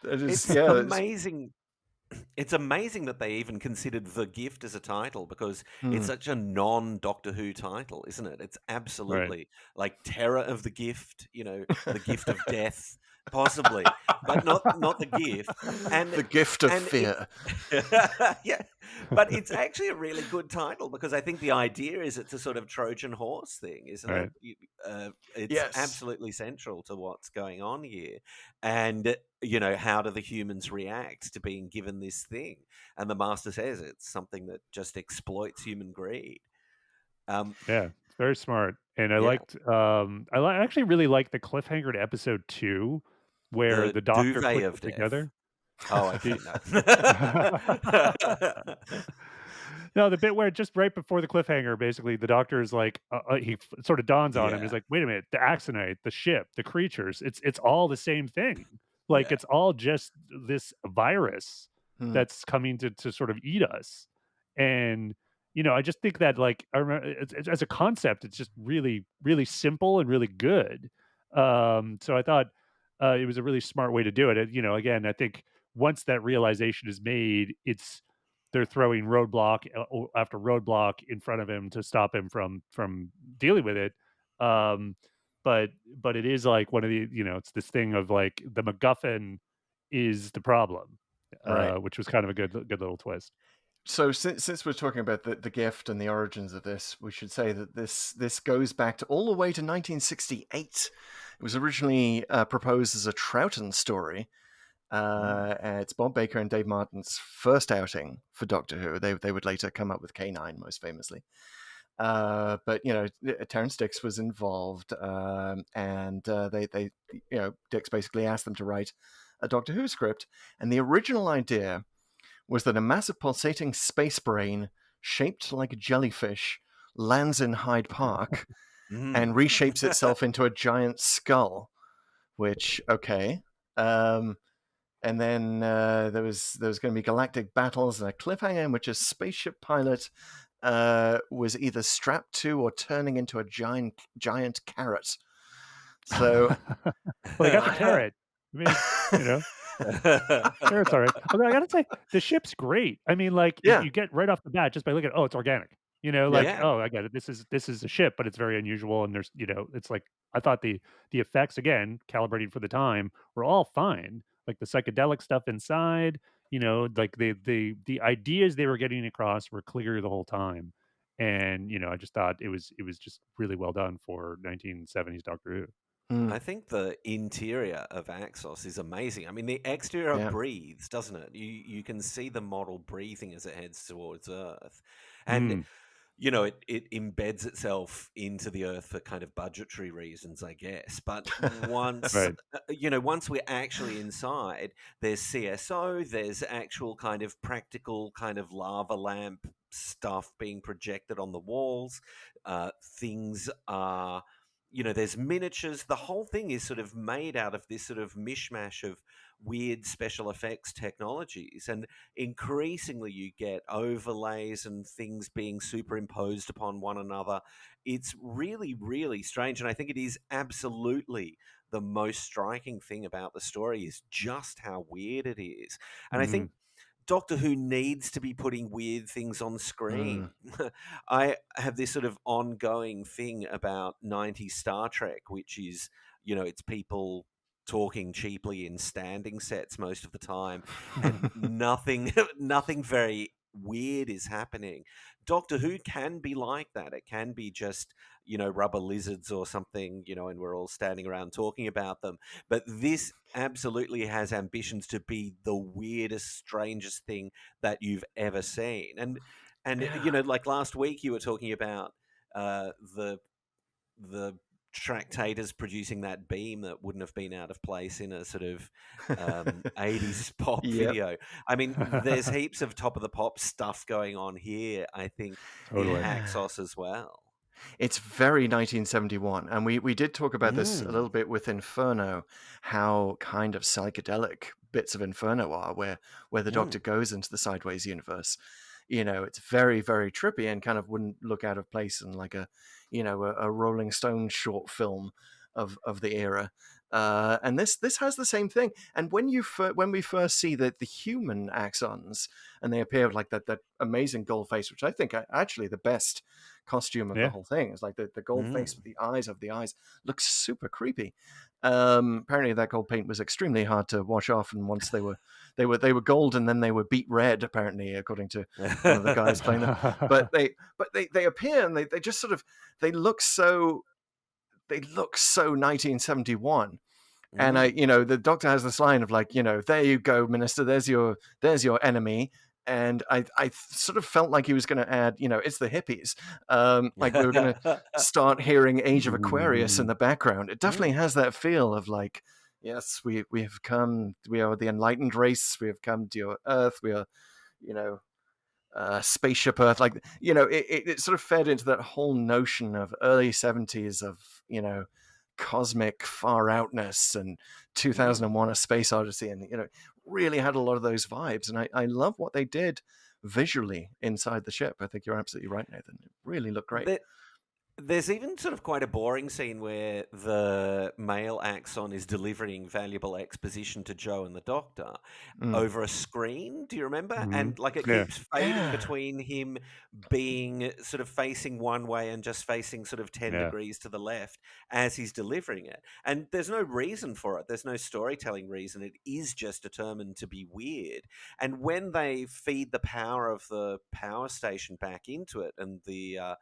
It's amazing. It's amazing that they even considered The Gift as a title, because it's such a non-Doctor Who title, isn't it? It's absolutely like Terror of the Gift, The Gift of Death, possibly, but not The Gift. And The Gift of Fear. Yeah, but it's actually a really good title, because I think the idea is it's a sort of Trojan horse thing, isn't it? It's absolutely central to what's going on here. And how do the humans react to being given this thing? And the Master says it's something that just exploits human greed. It's very smart. And I actually really liked the cliffhanger to episode 2, where the Doctor puts it together. Oh, okay. No, the bit where just right before the cliffhanger, basically the Doctor is like, he sort of dawns on him. He's like, wait a minute, the Axonite, the ship, the creatures, it's all the same thing. Like, it's all just this virus that's coming to sort of eat us. And, I just think that, like, I remember as a concept, it's just really, really simple and really good. So I thought it was a really smart way to do it. Again, I think once that realization is made, they're throwing roadblock after roadblock in front of him to stop him from dealing with it. But it is like one of the, it's this thing of like the MacGuffin is the problem, which was kind of a good little twist. So since we're talking about the Gift and the origins of this, we should say that this goes back to all the way to 1968. It was originally proposed as a Troughton story. It's Bob Baker and Dave Martin's first outing for Doctor Who. They would later come up with K9, most famously. But Terrance Dicks was involved, and they Dicks basically asked them to write a Doctor Who script, and the original idea was that a massive pulsating space brain shaped like a jellyfish lands in Hyde Park and reshapes itself into a giant skull, which, okay. And then there was going to be galactic battles and a cliffhanger in which a spaceship pilot was either strapped to or turning into a giant carrot. So, well, they got the carrot. I mean, carrot's all right. Although I gotta say, the ship's great. I mean, like you get right off the bat just by looking at, oh, it's organic. Oh, I get it. This is a ship, but it's very unusual. And there's, it's like I thought the effects, again, calibrated for the time, were all fine. Like the psychedelic stuff inside, like the ideas they were getting across were clear the whole time. And I just thought it was just really well done for 1970s Doctor Who. I think the interior of Axos is amazing. I mean, the exterior breathes, doesn't it? You can see the model breathing as it heads towards Earth. And, it embeds itself into the Earth for kind of budgetary reasons, I guess. But once, Right. Once we're actually inside, there's CSO, there's actual kind of practical kind of lava lamp stuff being projected on the walls. Things are... there's miniatures. The whole thing is sort of made out of this sort of mishmash of weird special effects technologies. And increasingly you get overlays and things being superimposed upon one another. It's really, really strange. And I think it is absolutely the most striking thing about the story is just how weird it is. And I think Doctor Who needs to be putting weird things on screen. I have this sort of ongoing thing about 90s Star Trek, which is, it's people talking cheaply in standing sets most of the time, and nothing very weird is happening. Doctor Who can be like that. It can be just, rubber lizards or something, and we're all standing around talking about them. But this absolutely has ambitions to be the weirdest, strangest thing that you've ever seen. And like last week you were talking about the tractators producing that beam that wouldn't have been out of place in a sort of 80s pop video. I mean, there's heaps of top of the pop stuff going on here, I think, in Axos as well. It's very 1971, and we did talk about this a little bit with Inferno, how kind of psychedelic bits of Inferno are, where the Doctor goes into the Sideways universe. It's very, very trippy and kind of wouldn't look out of place in like a Rolling Stone short film of the era. And this has the same thing. And when we first see the human Axons, and they appear with like that amazing gold face, which I think actually the best costume of the whole thing is like the gold face with the eyes looks super creepy. Apparently that gold paint was extremely hard to wash off, and once they were gold and then they were beat red, apparently, according to one of the guys playing them. But they appear and they just sort of they look so 1971. And the Doctor has this line of like, there you go, Minister, there's your enemy. And I sort of felt like he was going to add, it's the hippies. Like we were going to start hearing Age of Aquarius in the background. It definitely has that feel of like, yes, we have come, we are the enlightened race. We have come to your Earth. We are, spaceship Earth. Like, it sort of fed into that whole notion of early 70s of, cosmic far outness and 2001 A Space Odyssey, and really had a lot of those vibes. And I love what they did visually inside the ship. I think you're absolutely right, Nathan. It really looked great. There's even sort of quite a boring scene where the male Axon is delivering valuable exposition to Joe and the Doctor over a screen. Do you remember? And like it keeps fading between him being sort of facing one way and just facing sort of 10 degrees to the left as he's delivering it. And there's no reason for it. There's no storytelling reason. It is just determined to be weird. And when they feed the power of the power station back into it, and the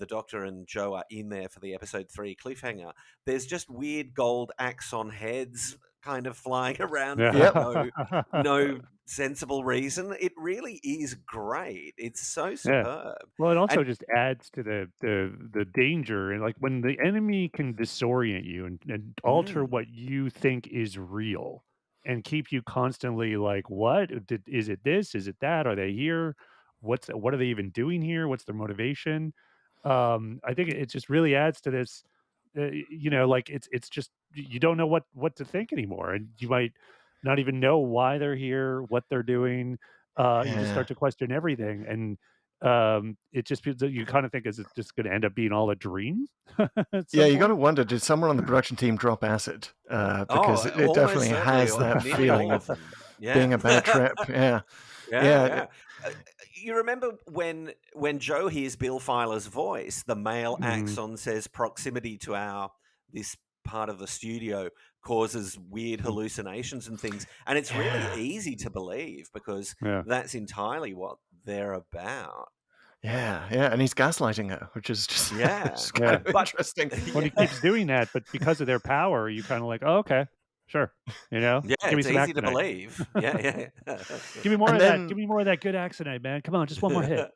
Doctor and Joe are in there for the episode 3 cliffhanger, there's just weird gold Axon heads kind of flying around for no sensible reason. It really is great. It's so superb. Well, it also just adds to the danger, and like when the enemy can disorient you and alter what you think is real. and keep you constantly like, what is it? This is it that? Are they here? What are they even doing here? What's their motivation? I think it just really adds to this. Like it's just you don't know what to think anymore, and you might not even know why they're here, what they're doing. You just Yeah. start to question everything, and it just you kind of think, is it just going to end up being all a dream at Yeah, some you got to point? wonder, did someone on the production team drop acid? Because it Almost definitely certainly, has or that nearly feeling all of of them. being Yeah. a bad trip. Yeah. Yeah, Yeah. yeah. You remember when Joe hears Bill Filer's voice, the male Mm, Axon says proximity to our this part of the studio causes weird mm, hallucinations and things, and it's really Yeah. easy to believe because yeah. that's entirely what they're about. Yeah. Yeah. And he's gaslighting her, which is just, Yeah, just kind Yeah. of but interesting. Well, he yeah, keeps doing that, but because of their power, you kinda like, "Oh, okay. Sure." yeah, Give me it's some easy to Axonite. believe. Yeah, yeah. Give me more And of that. Give then, me more of that good Axonite, man. Come on, just one more hit.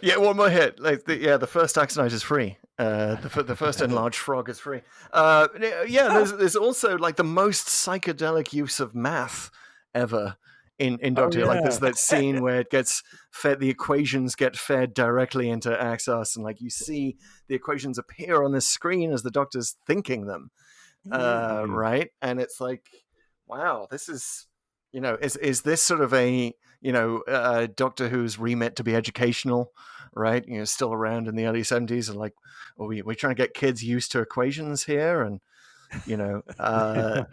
yeah, one more hit. Like, the first Axonite is free. The first enlarged frog is free. Yeah, there's also like the most psychedelic use of math ever in Oh, Doctor Who. Like, there's yeah. that scene where it gets fed, the equations get fed directly into Axos, and like you see the equations appear on the screen as the Doctor's thinking them. Mhm. Right? And it's like, wow, this is, is this sort of a, Doctor Who's remit to be educational, right? Still around in the early 70s, and like, well, we're trying to get kids used to equations here, and you know, uh,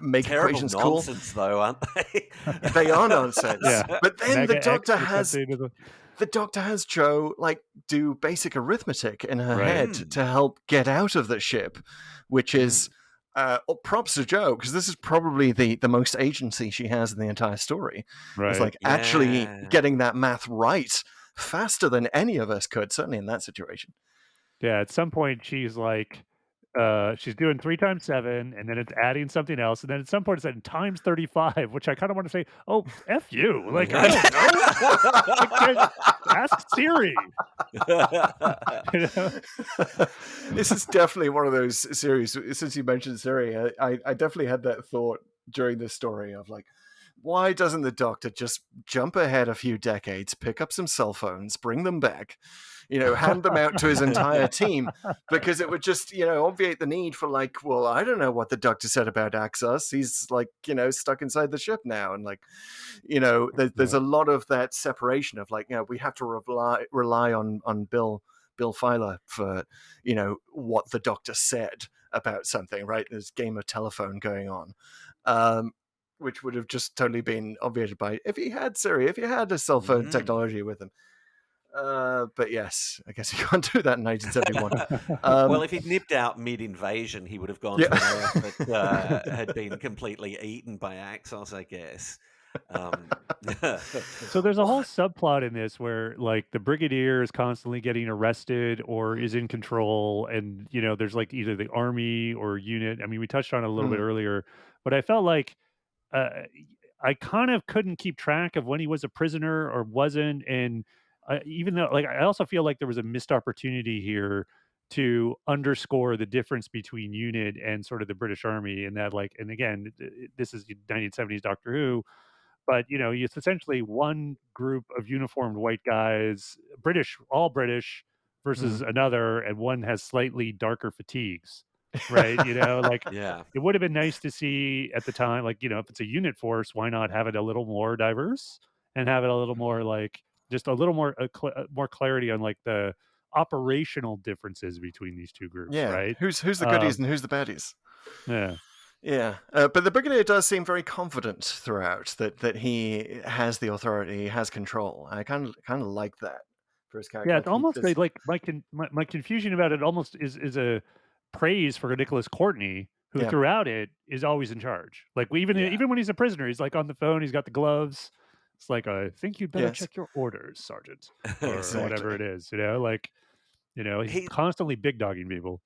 make Terrible equations cool. nonsense, though, aren't they? They are nonsense, Yeah. but then Mega X or something to the Doctor has Joe like do basic arithmetic in her Right. head to help get out of the ship, which is Mm. props to Joe, because this is probably the most agency she has in the entire story. It's Right. like actually Yeah. getting that math right faster than any of us could, certainly in that situation. Yeah, at some point, she's doing 3 times 7, and then it's adding something else, and then at some point, it's at times 35, which I kinda wanna say, "Oh, F you." Like, I don't know. Like, ask Siri, you know? This is definitely one of those series. Since you mentioned Siri, I definitely had that thought during this story of like, why doesn't the Doctor just jump ahead a few decades, pick up some cell phones, bring them back, hand them out to his entire team? Because it would just, obviate the need for like, well, I don't know what the Doctor said about Axos. He's like, stuck inside the ship now. And like, there's Yeah. a lot of that separation of like, we have to rely on Bill Filer for, what the Doctor said about something, right? There's game of telephone going on. Which would have just totally been obviated by if he had Siri, if he had a cell phone Mm. technology with him. But yes, I guess you can't do that in 1971. Well, if he'd nipped out mid-invasion, he would have gone Yeah. to an Earth that had been completely eaten by Axos, I guess. So there's a whole What? subplot in this where like the Brigadier is constantly getting arrested or is in control, and there's like either the army or unit. I mean, we touched on it a little bit Mm. earlier, but I felt like uh, I kind of couldn't keep track of when he was a prisoner or wasn't, and even though like I also feel like there was a missed opportunity here to underscore the difference between unit and sort of the British Army, and that like, and again, this is 1970s Doctor Who, but it's essentially one group of uniformed white guys, British, all British, versus Mm. another, and one has slightly darker fatigues, right? Like Yeah. it would have been nice to see at the time, like if it's a unit force, why not have it a little more diverse and have it a little more like just a little more more clarity on like the operational differences between these two groups, Yeah. right? Who's the goodies Um, and who's the baddies? yeah. Yeah, but the Brigadier does seem very confident throughout that he has the authority, he has control. I kind of like that for his character. Yeah, Like it's almost there's like my confusion about it almost is a praise for Nicholas Courtney, who yeah, throughout it is always in charge. Like Yeah. even when he's a prisoner, he's like on the phone, he's got the gloves. It's like, I think you'd better yes, check your orders, Sergeant, or whatever exactly. it is. He's He constantly big dogging people.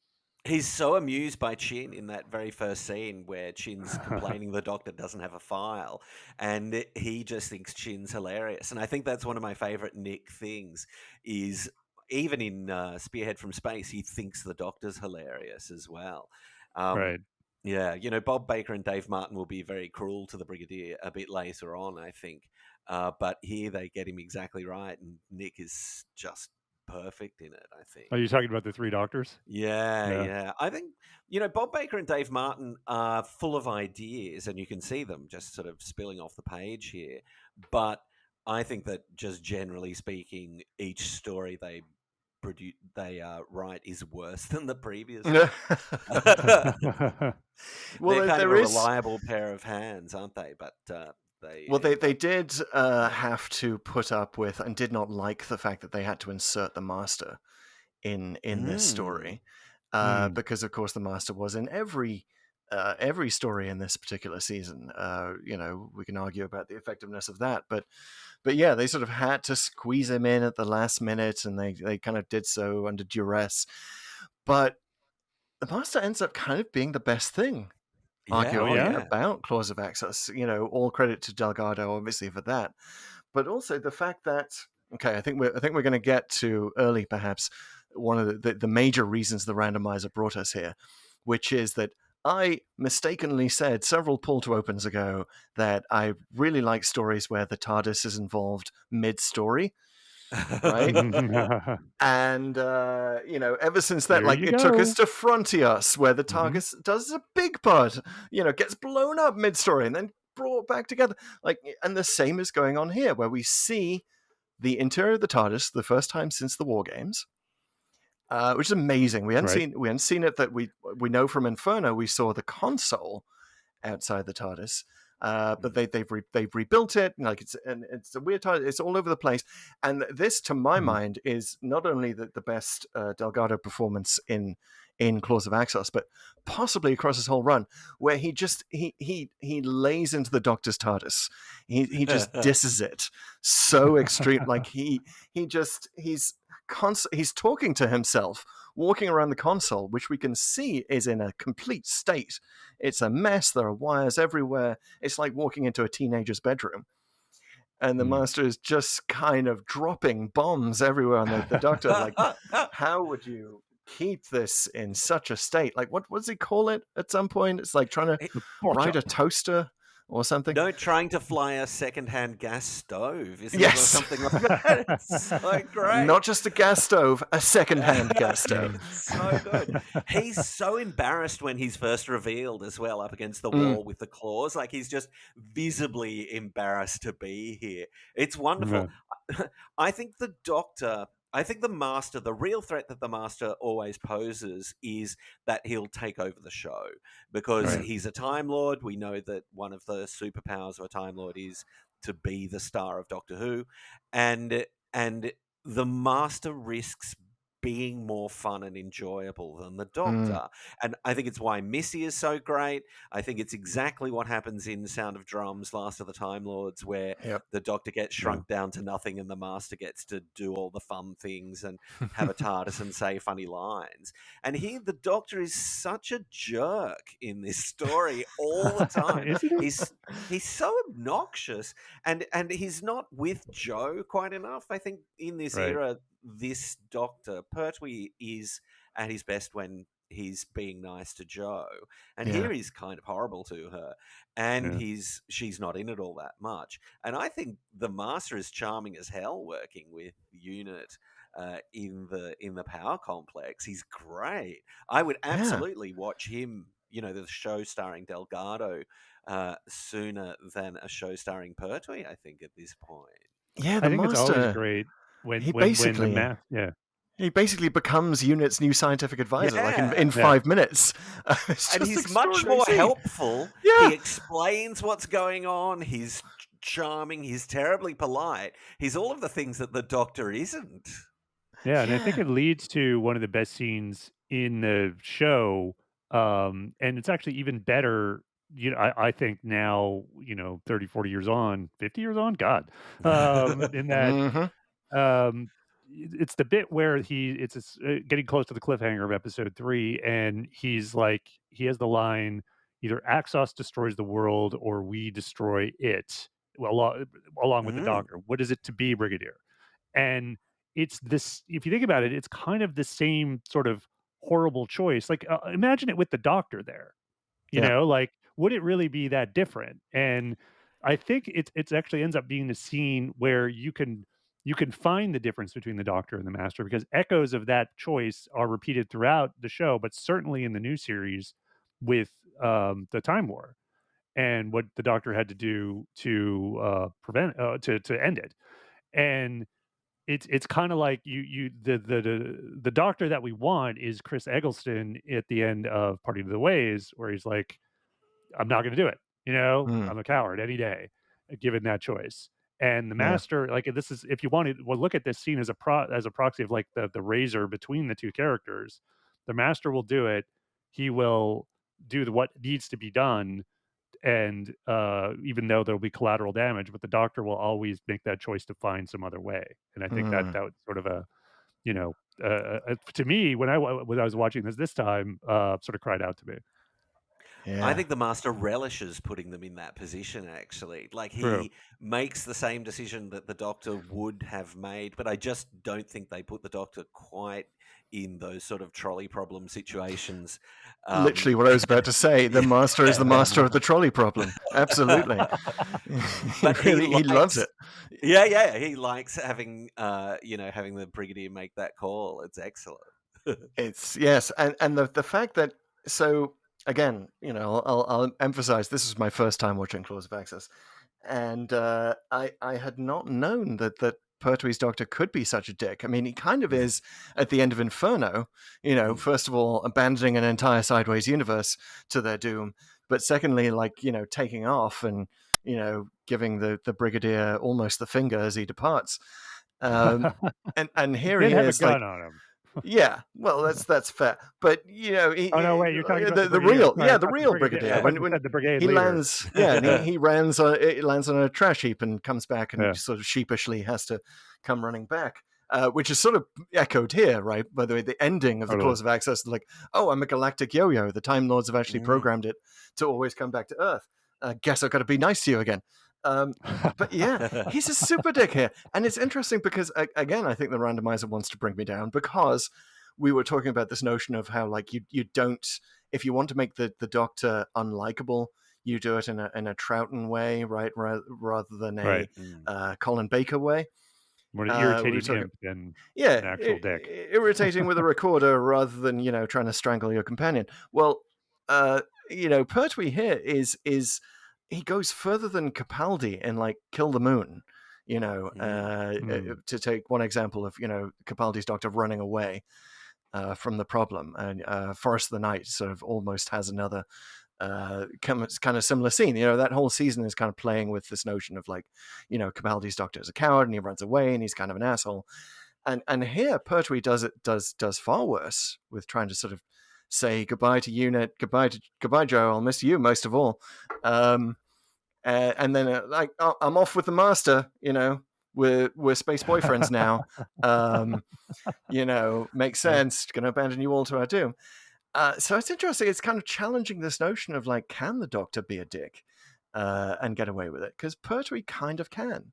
he's so amused by Chin in that very first scene where Chin's complaining the Doctor doesn't have a file, and he just thinks Chin's hilarious. And I think that's one of my favorite Nick things is even in Spearhead from Space, he thinks the Doctor's hilarious as well. Um, Right. Yeah, Bob Baker and Dave Martin will be very cruel to the Brigadier a bit later on, I think. But here they get him exactly right, and Nick is just perfect in it, I think. Are you talking about the three doctors? Yeah. I think, Bob Baker and Dave Martin are full of ideas, and you can see them just sort of spilling off the page here. But I think that just generally speaking, each story they write is worse than the previous one. They're kind of a reliable pair of hands, aren't they? But they did have to put up with and did not like the fact that they had to insert the Master in this story, because of course the Master was in every story in this particular season. We can argue about the effectiveness of that, but yeah, they sort of had to squeeze him in at the last minute, and they kind of did so under duress. But the Master ends up kind of being the best thing, arguably, about Claws of Axos. All credit to Delgado, obviously, for that. But also the fact that, okay, I think we're going to get to early, perhaps, one of the major reasons the randomizer brought us here, which is that I mistakenly said several pull to opens ago that I really like stories where the TARDIS is involved mid-story. Right? And ever since that, took us to Frontios, where the TARDIS does a big part, gets blown up mid-story and then brought back together. And the same is going on here, where we see the interior of the TARDIS the first time since the War Games, which is amazing. We hadn't seen it. That we know from Inferno. We saw the console outside the TARDIS, but they've rebuilt it. It's a weird TARDIS. It's all over the place. And this, to my mind, is not only the best Delgado performance in Claws of Axos, but possibly across his whole run, where he lays into the Doctor's TARDIS. He just disses it so extreme. He's talking to himself, walking around the console, which we can see is in a complete state. It's a mess. There are wires everywhere. It's like walking into a teenager's bedroom. And the Master is just kind of dropping bombs everywhere on the Doctor. How would you keep this in such a state? What does he call it at some point? It's like trying to ride a toaster or something. No, trying to fly a second-hand gas stove. Isn't it, or something like that? It's so great. Not just a gas stove, a second-hand gas stove. So good. He's so embarrassed when he's first revealed as well, up against the wall with the claws. He's just visibly embarrassed to be here. It's wonderful. I think the Doctor... I think the Master, the real threat that the Master always poses is that he'll take over the show, because he's a Time Lord. We know that one of the superpowers of a Time Lord is to be the star of Doctor Who, and the Master risks being more fun and enjoyable than the Doctor. And I think it's why Missy is so great. I think it's exactly what happens in Sound of Drums, Last of the Time Lords, where the Doctor gets shrunk down to nothing and the Master gets to do all the fun things and have a TARDIS and say funny lines. And here the Doctor is such a jerk in this story all the time. He's so obnoxious, and he's not with Jo quite enough. I think in this era, this Doctor, Pertwee, is at his best when he's being nice to Jo, and here he's kind of horrible to her, and she's not in it all that much. And I think the Master is charming as hell working with Unit in the power complex. He's great. I would absolutely watch him, the show starring Delgado, sooner than a show starring Pertwee, I think, at this point. Yeah, the I think Master, it's always great when he basically becomes Unit's new scientific advisor, in 5 minutes. And he's much more helpful. He explains what's going on. He's charming. He's terribly polite. He's all of the things that the Doctor isn't. Yeah, and I think it leads to one of the best scenes in the show. And it's actually even better. I think now, 30, 40 years on, 50 years on, God, in that, it's the bit where it's getting close to the cliffhanger of episode 3, and he has the line, either Axos destroys the world or we destroy it, along with the Doctor. What is it to be, Brigadier? And it's this, if you think about it, it's kind of the same sort of horrible choice. Imagine it with the Doctor there. You know, like, would it really be that different? And I think it's actually ends up being the scene where you can find the difference between the Doctor and the Master because echoes of that choice are repeated throughout the show, but certainly in the new series with the Time War and what the Doctor had to do to prevent to end it. And it's kind of like the Doctor that we want is Chris Eggleston at the end of Party to the Ways, where he's like, I'm not going to do it. You know, Mm. I'm a coward any day, given that choice. And the Yeah. Master, like this is, if you want to, well, look at this scene as as a proxy of like the razor between the two characters. The Master will do it. He will do what needs to be done, and even though there'll be collateral damage, but the Doctor will always make that choice to find some other way. And I think that Mm. that was sort of a, you know, to me when I was watching this time, sort of cried out to me. I Yeah. think the Master relishes putting them in that position, actually. Like, True. he makes the same decision that the Doctor would have made, but I just don't think they put the Doctor quite in those sort of trolley problem situations. Literally what I was about to say. The Master is the master of the trolley problem. Absolutely. But He loves it. Yeah, he likes having, having the Brigadier make that call. It's excellent. It's yes, and the fact that so again, I'll emphasize this is my first time watching Claws of Axos, and I had not known that Pertwee's Doctor could be such a dick. I mean, he kind of is at the end of Inferno. First of all, abandoning an entire sideways universe to their doom, but secondly, like taking off and giving the Brigadier almost the finger as he departs. And here Did he have a is like. gun on him. Yeah, well, that's fair, but Oh no, wait, you're talking about the Brigadier. real, Sorry, the real Brigadier. I When said the brigade he leader. lands, and he lands on a trash heap and comes back and sort of sheepishly has to come running back, which is sort of echoed here, right? By the way, the ending of the Claws of Axos, like, oh, I'm a galactic yo-yo. The Time Lords have actually programmed it to always come back to Earth. Guess I've got to be nice to you again. But yeah, he's a super dick here, and it's interesting because again, I think the randomizer wants to bring me down because we were talking about this notion of how like you don't, if you want to make the Doctor unlikable, you do it in a Troughton way, right, rather than a Colin Baker way. More irritating him than an actual dick. Irritating with a recorder rather than trying to strangle your companion. Well, Pertwee here is he goes further than Capaldi in like Kill the Moon, to take one example of Capaldi's Doctor running away from the problem, and Forest of the Night sort of almost has another kind of similar scene. That whole season is kind of playing with this notion of like Capaldi's Doctor is a coward and he runs away and he's kind of an asshole, and here Pertwee does far worse with trying to sort of say goodbye to Unit, goodbye Joe, I'll miss you most of all, and then like, oh, I'm off with the Master, we're space boyfriends now, makes sense, gonna abandon you all to our doom. So it's interesting, it's kind of challenging this notion of like, can the Doctor be a dick and get away with it? Because Pertwee kind of can.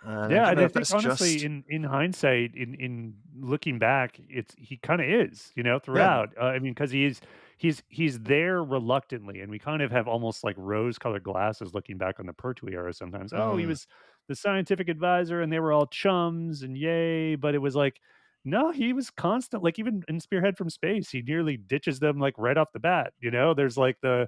Yeah, and I think honestly, just... in hindsight, in looking back, he kind of is, throughout. Yeah. I mean, because he's there reluctantly, and we kind of have almost like rose-colored glasses looking back on the Pertwee era sometimes. Oh, he was the scientific advisor, and they were all chums, and yay! But it was like, no, he was constant. Like even in Spearhead from Space, he nearly ditches them like right off the bat. There's like the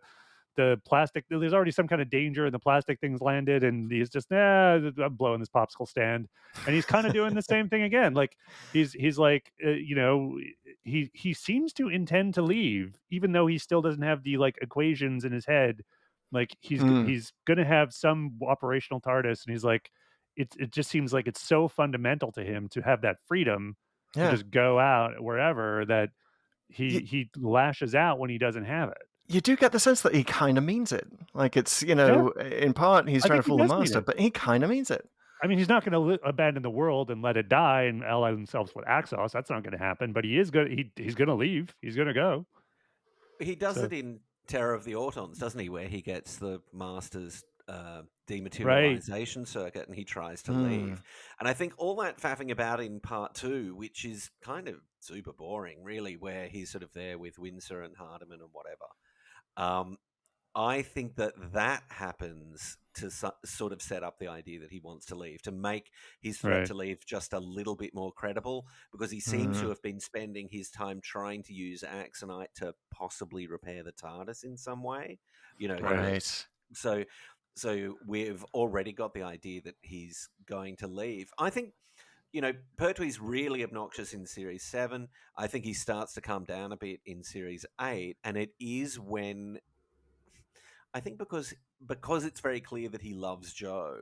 plastic, there's already some kind of danger and the plastic things landed and he's just I'm blowing this popsicle stand, and he's kind of doing the same thing again. Like he's like he seems to intend to leave even though he still doesn't have the like equations in his head. Like he's gonna have some operational TARDIS, and he's like it just seems like it's so fundamental to him to have that freedom to just go out wherever that he lashes out when he doesn't have it. You do get the sense that he kind of means it. Like it's, in part he's trying to fool the Master, but he kind of means it. I mean, he's not going to abandon the world and let it die and ally themselves with Axos. That's not going to happen. But he is going. He's going to leave. He's going to go. He does it in Terror of the Autons, doesn't he? Where he gets the Master's dematerialization circuit and he tries to leave. And I think all that faffing about in part 2, which is kind of super boring, really, where he's sort of there with Windsor and Hardiman and whatever. I think that happens to sort of set up the idea that he wants to leave, to make his threat to leave just a little bit more credible, because he seems to have been spending his time trying to use Axonite to possibly repair the TARDIS in some way. Right. So we've already got the idea that he's going to leave. I think, Pertwee's really obnoxious in Series 7. I think he starts to calm down a bit in Series 8, and it is when... I think because it's very clear that he loves Jo,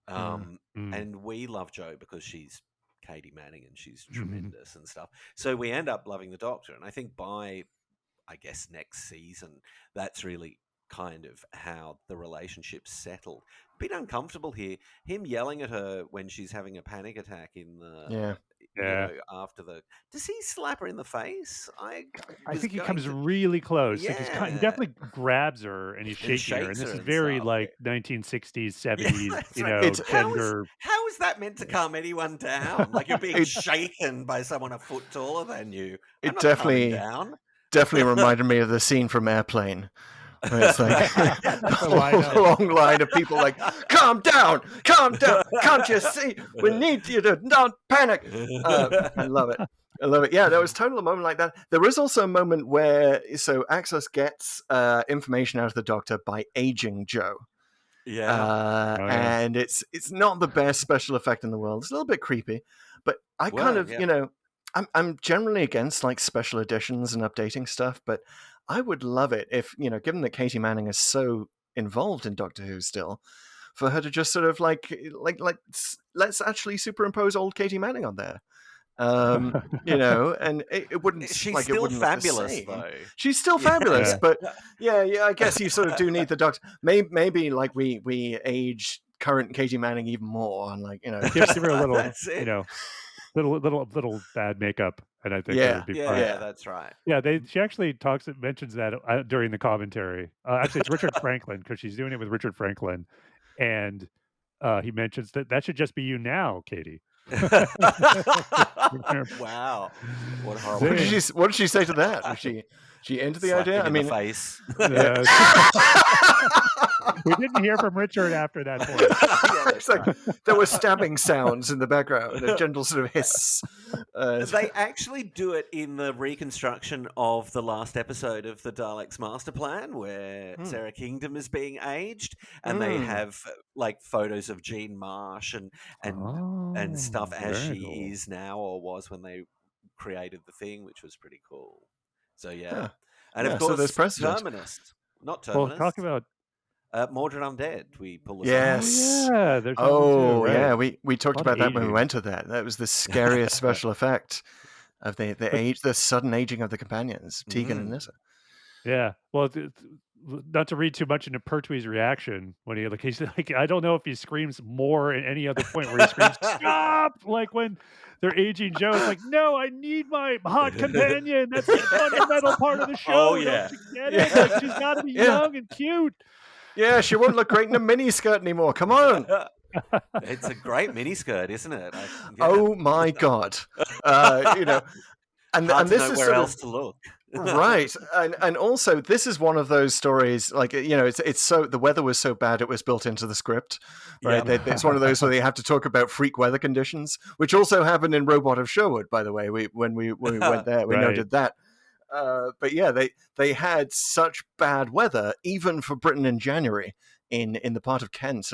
and we love Jo because she's Katie Manning and she's tremendous and stuff. So we end up loving the Doctor, and I think by, I guess, next season, that's really kind of how the relationship's settled. A bit uncomfortable here. Him yelling at her when she's having a panic attack in the after the... Does he slap her in the face? I think he comes really close. Yeah. Like he definitely grabs her and he's shaking her. And this is very like 1960s, 70s, gender. How is that meant to calm anyone down? Like you're being shaken by someone a foot taller than you. It definitely reminded me of the scene from Airplane. It's like a long line of people like, calm down, can't you see? We need you to not panic. I love it. Yeah, there was totally a moment like that. There is also a moment where Axos gets information out of the Doctor by aging Jo. And it's not the best special effect in the world. It's a little bit creepy, but I I'm generally against like special editions and updating stuff, but I would love it if, given that Katie Manning is so involved in Doctor Who still, for her to just sort of like let's actually superimpose old Katie Manning on there. And it wouldn't. She's still fabulous, though. She's still fabulous, but I guess you sort of do need the Doctor. Maybe like we age current Katie Manning even more, and give her a little, little bad makeup, and I think that would be fine. Yeah, that's right. Yeah, she actually mentions that during the commentary. Actually, it's Richard Franklin, because she's doing it with Richard Franklin, and he mentions that should just be you now, Katie. Wow, what horrible! What did she say to that? Was she into the idea? I mean, the face. We didn't hear from Richard after that point. It's like there were stabbing sounds in the background, a gentle sort of hiss. They actually do it in the reconstruction of the last episode of the Daleks Master Plan, where Sarah Kingdom is being aged, and they have like photos of Jean Marsh and stuff as she is now or was when they created the thing, which was pretty cool. So and of course, Terminus, not Terminus. Well, talk about Mordred Undead. We pull this yes. Yeah, there's too, right? We talked about that when we went to that. That was the scariest special effect of the sudden aging of the companions, Tegan and Nyssa. Yeah. Well, not to read too much into Pertwee's reaction when he's like, I don't know if he screams more at any other point where he screams stop, like when they're aging Jo. It's like, no, I need my hot companion. That's the fundamental part of the show. Oh yeah, don't you get it? Like, she's got to be young and cute. Yeah, she won't look great in a miniskirt anymore. Come on. It's a great miniskirt, isn't it? Oh my God. And hard this to know is where else to look. Right. And also this is one of those stories, like, it's so, the weather was so bad it was built into the script, right? Yeah. It's one of those where they have to talk about freak weather conditions, which also happened in Robot of Sherwood, by the way. When we went there, we noted that. But yeah, they had such bad weather, even for Britain in January, in the part of Kent,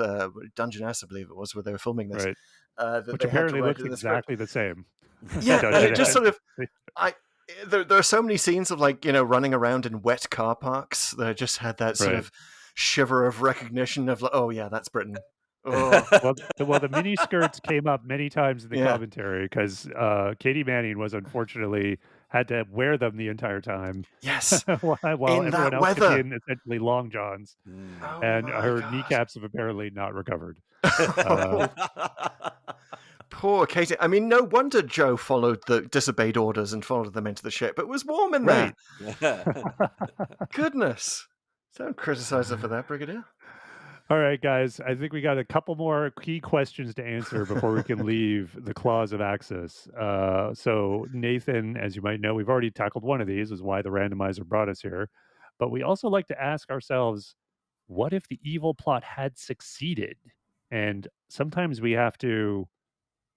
Dungeness, I believe it was, where they were filming this. Right. Which apparently looks exactly the same. Yeah, and it just sort of, there are so many scenes of running around in wet car parks that I just had that sort of shiver of recognition of oh yeah, that's Britain. Oh. Well, the mini skirts came up many times in the commentary because Katie Manning was unfortunately had to wear them the entire time. Yes, while everyone else could be in essentially long johns, and her kneecaps have apparently not recovered. Poor Katie. I mean, no wonder Jo disobeyed orders and followed them into the ship. It was warm in there. Goodness. Don't criticize her for that, Brigadier. All right, guys. I think we got a couple more key questions to answer before we can leave the Claws of Axos. So, Nathan, as you might know, we've already tackled one of these, is why the randomizer brought us here. but we also like to ask ourselves, what if the evil plot had succeeded? And sometimes we have to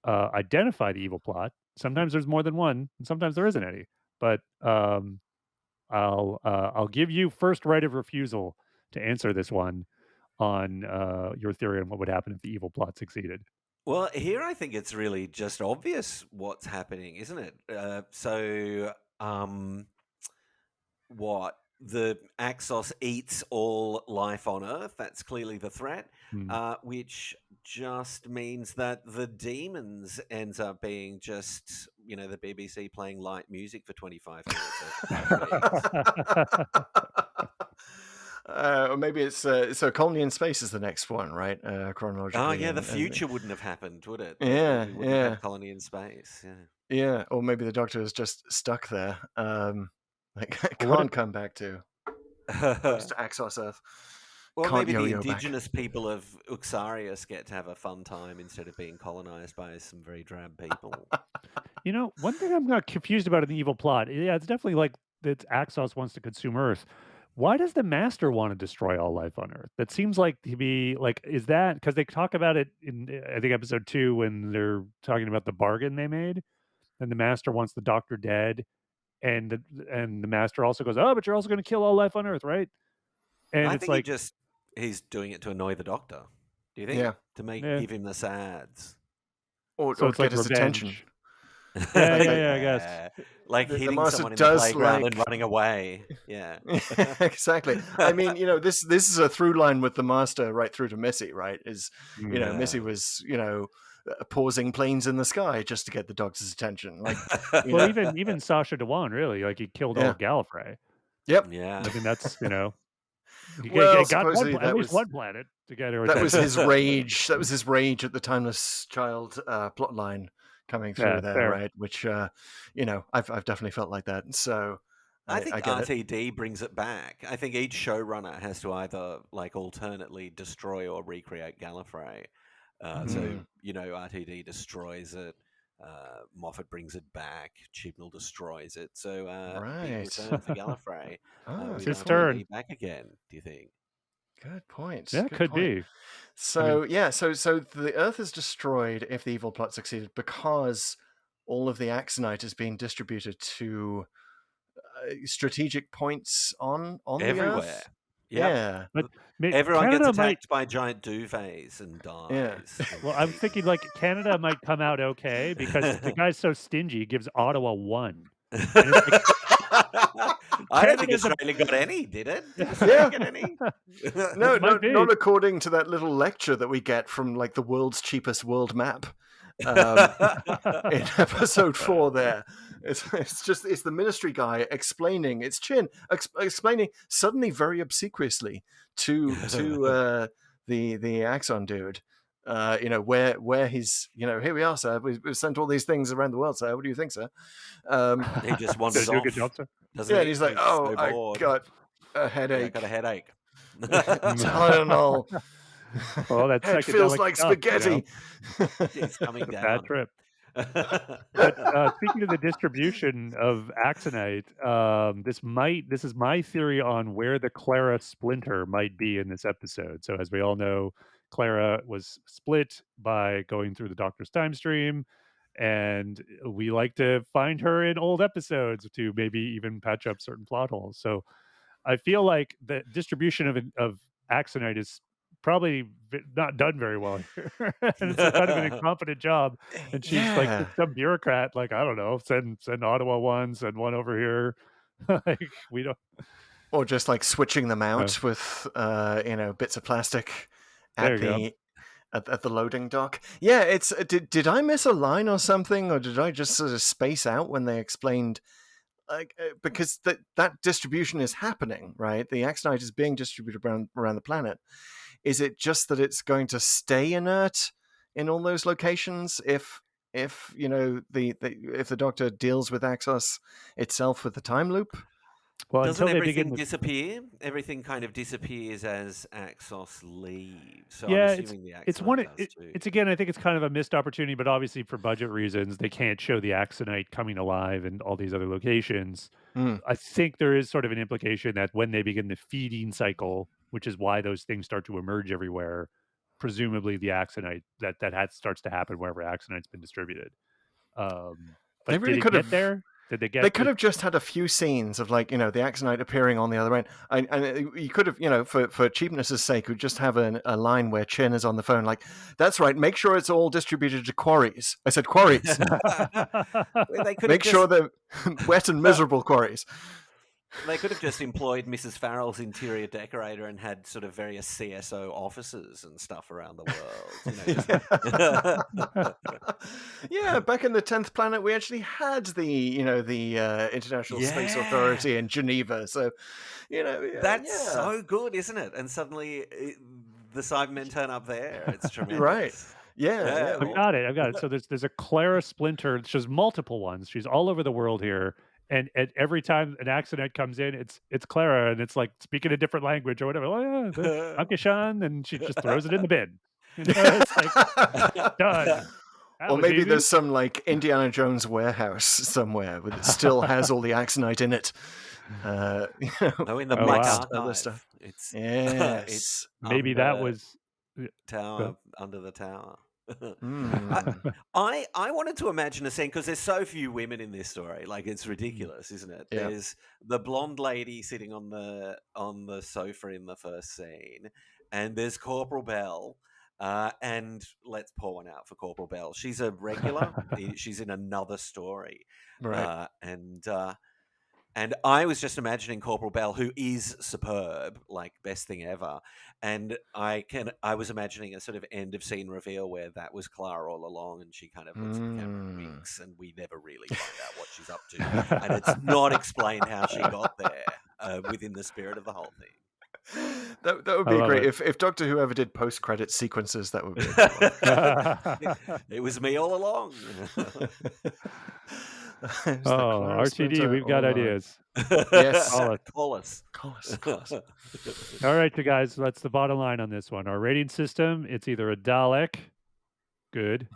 identify the evil plot. Sometimes there's more than one, and sometimes there isn't any. But I'll give you first right of refusal to answer this one on your theory on what would happen if the evil plot succeeded. Well, here I think it's really just obvious what's happening, isn't it? What the Axos eats all life on Earth. That's clearly the threat, which just means that the demons ends up being just, the BBC playing light music for 25 minutes. Or maybe it's so Colony in Space is the next one, right? Chronologically. Oh yeah, the future wouldn't have happened, would it? Yeah, we wouldn't have had Colony in Space. Yeah, or maybe the Doctor is just stuck there. Can't come back to Axos Earth. Well, maybe the indigenous people of Uxarius get to have a fun time instead of being colonized by some very drab people. One thing I'm not confused about in the evil plot, it's definitely like that Axos wants to consume Earth. Why does the Master want to destroy all life on Earth? That seems like to be like, is that because they talk about it in, I think, episode 2 when they're talking about the bargain they made, and the Master wants the Doctor dead, and the Master also goes, oh, but you're also going to kill all life on Earth, right? And I think he's doing it to annoy the Doctor. Do you think? Yeah. To give him the sads. Or it's get like his revenge. attention. Yeah, I guess. Like hitting someone in the playground and running away. Yeah. Exactly. I mean, this is a through line with the Master right through to Missy, right? Missy was, pausing planes in the sky just to get the Doctor's attention. Like, well, even Sacha Dhawan, really, like he killed all Gallifrey. Yep. Yeah. I mean, that's he well, got at least one planet to get her attention. That was his rage. That was his rage at the Timeless Child plot line coming through there, fair. Right? Which I've definitely felt like that. So I think RTD brings it back. I think each showrunner has to either alternately destroy or recreate Gallifrey. So RTD destroys it. Moffat brings it back. Chibnall destroys it. So big return for Gallifrey. It's his turn. Back again. Do you think? Good point. Yeah, could be. So so the Earth is destroyed if the evil plot succeeded because all of the Axonite is being distributed to strategic points on everywhere. The Earth. Yep. Yeah. But everyone gets attacked by giant duvets and dies. Yeah. Well, I'm thinking Canada might come out okay because the guy's so stingy, he gives Ottawa 1. I don't think Australia got any, did it? Yeah. Get any? No, not according to that little lecture that we get from the world's cheapest world map in episode 4 there. It's the ministry guy explaining explaining suddenly very obsequiously to the Axon dude. Where he's, here we are, sir. We've sent all these things around the world, sir. What do you think, sir? He just wanders off. Good job, sir. And he's like, so I got a headache. Yeah, I got a headache. Tylenol. Well, that head feels like spaghetti. It's coming down. Bad trip. But speaking of the distribution of Axonite, this is my theory on where the Clara splinter might be in this episode. So as we all know, Clara was split by going through the Doctor's time stream, and we like to find her in old episodes to maybe even patch up certain plot holes. So I feel like the distribution of Axonite is probably not done very well here. And it's kind of an incompetent job. And she's like some bureaucrat, I don't know, send Ottawa 1, send one over here. We don't. Or just switching them out with bits of plastic at the loading dock. Yeah, it's did I miss a line or something, or did I just sort of space out when they explained because that distribution is happening, right? The Axonite is being distributed around the planet. Is it just that it's going to stay inert in all those locations if the Doctor deals with Axos itself with the time loop? Well, Doesn't until they begin everything the disappear? Everything kind of disappears as Axos leaves. So I'm yeah, assuming the it's Axonite one. does too. It's again, I think it's kind of a missed opportunity, but obviously for budget reasons, they can't show the Axonite coming alive in all these other locations. Mm. I think there is sort of an implication that when they begin the feeding cycle, which is why those things start to emerge everywhere, presumably the Axonite starts to happen wherever Axonite's been distributed. They But did really it could get have. there? Did they They get could the have just had a few scenes of, like, the Axonite appearing on the other end. And you could have, for cheapness' sake, would just have a line where Chin is on the phone, like, that's right, make sure it's all distributed to quarries. I said quarries. They could have Make sure just they're wet and miserable quarries. they could have just employed Mrs. Farrell's interior decorator and had sort of various CSO offices and stuff around the world. Yeah, back in the 10th Planet, we actually had the International Space Authority in Geneva. So, that's so good, isn't it? And suddenly the Cybermen turn up there. It's tremendous. Right. Yeah. I've got it. So there's a Clara splinter. She's multiple ones. She's all over the world here. And every time an Axonite comes in, it's Clara, and it's like speaking a different language or whatever. Oh yeah, Akishan, and she just throws it in the bin. It's like done. Or maybe there's some like Indiana Jones warehouse somewhere that still has all the Axonite in it. In the Black Archive. Other stuff. It's maybe that was tower under the tower. I wanted to imagine a scene because there's so few women in this story. Like, it's ridiculous, isn't it? Yeah. There's the blonde lady sitting on the sofa in the first scene, and there's Corporal Bell. And let's pour one out for Corporal Bell. She's a regular. She's in another story, right? And I was just imagining Corporal Bell, who is superb, like best thing ever. And I was imagining a sort of end of scene reveal where that was Clara all along, and she kind of looks at the camera and winks, and we never really find out what she's up to, and it's not explained how she got there within the spirit of the whole thing. That would be great. If Doctor Who ever did post-credit sequences, that would be a good one. It was me all along. RTD, we've got ideas. Yes. Call us. All right, you guys, that's the bottom line on this one. Our rating system, it's either a Dalek, good,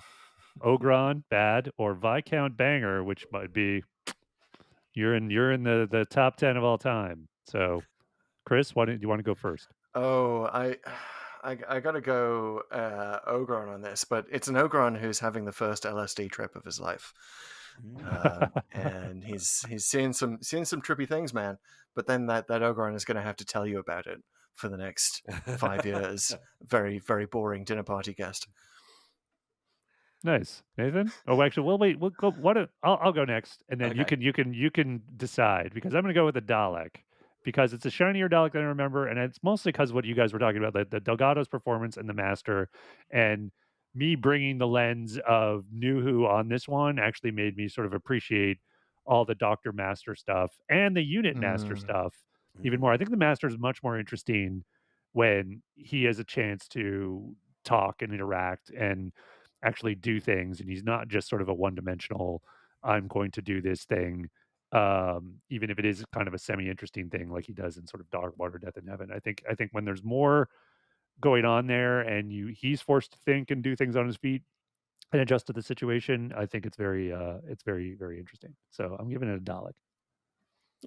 Ogron, bad, or Viscount Banger, which might be you're in the top 10 of all time. So, Chris, why don't you want to go first? Oh, I gotta go Ogron on this, but it's an Ogron who's having the first LSD trip of his life. And he's seeing some trippy things, man. But then that Ogron is going to have to tell you about it for the next 5 years. Very, very boring dinner party guest. Nice, Nathan. Oh, actually, we'll wait. We'll go. I'll go next, and then Okay. you can decide, because I'm going to go with the Dalek because it's a shinier Dalek than I remember, and it's mostly because what you guys were talking about, the Delgado's performance and the Master, and me bringing the lens of New Who on this one actually made me sort of appreciate all the Doctor Master stuff and the Unit Master stuff even more. I think the Master is much more interesting when he has a chance to talk and interact and actually do things, and he's not just sort of a one-dimensional, I'm going to do this thing, even if it is kind of a semi-interesting thing like he does in sort of Darkwater, Death in Heaven. I think when there's more going on there and he's forced to think and do things on his feet and adjust to the situation, I think it's very very interesting. So I'm giving it a Dalek.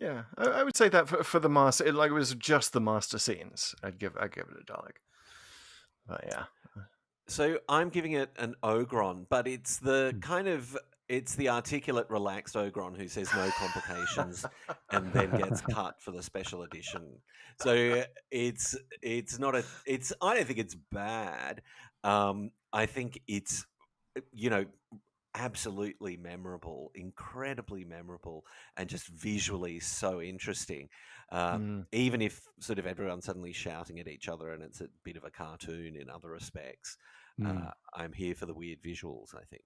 Yeah, I would say that for the Master, it was just the Master scenes, I'd give it a Dalek. But yeah. So I'm giving it an Ogron, but it's the it's the articulate, relaxed Ogron who says no complications and then gets cut for the special edition. So it's not I don't think it's bad. I think it's absolutely memorable, incredibly memorable, and just visually so interesting. Even if sort of everyone's suddenly shouting at each other and it's a bit of a cartoon in other respects, I'm here for the weird visuals, I think.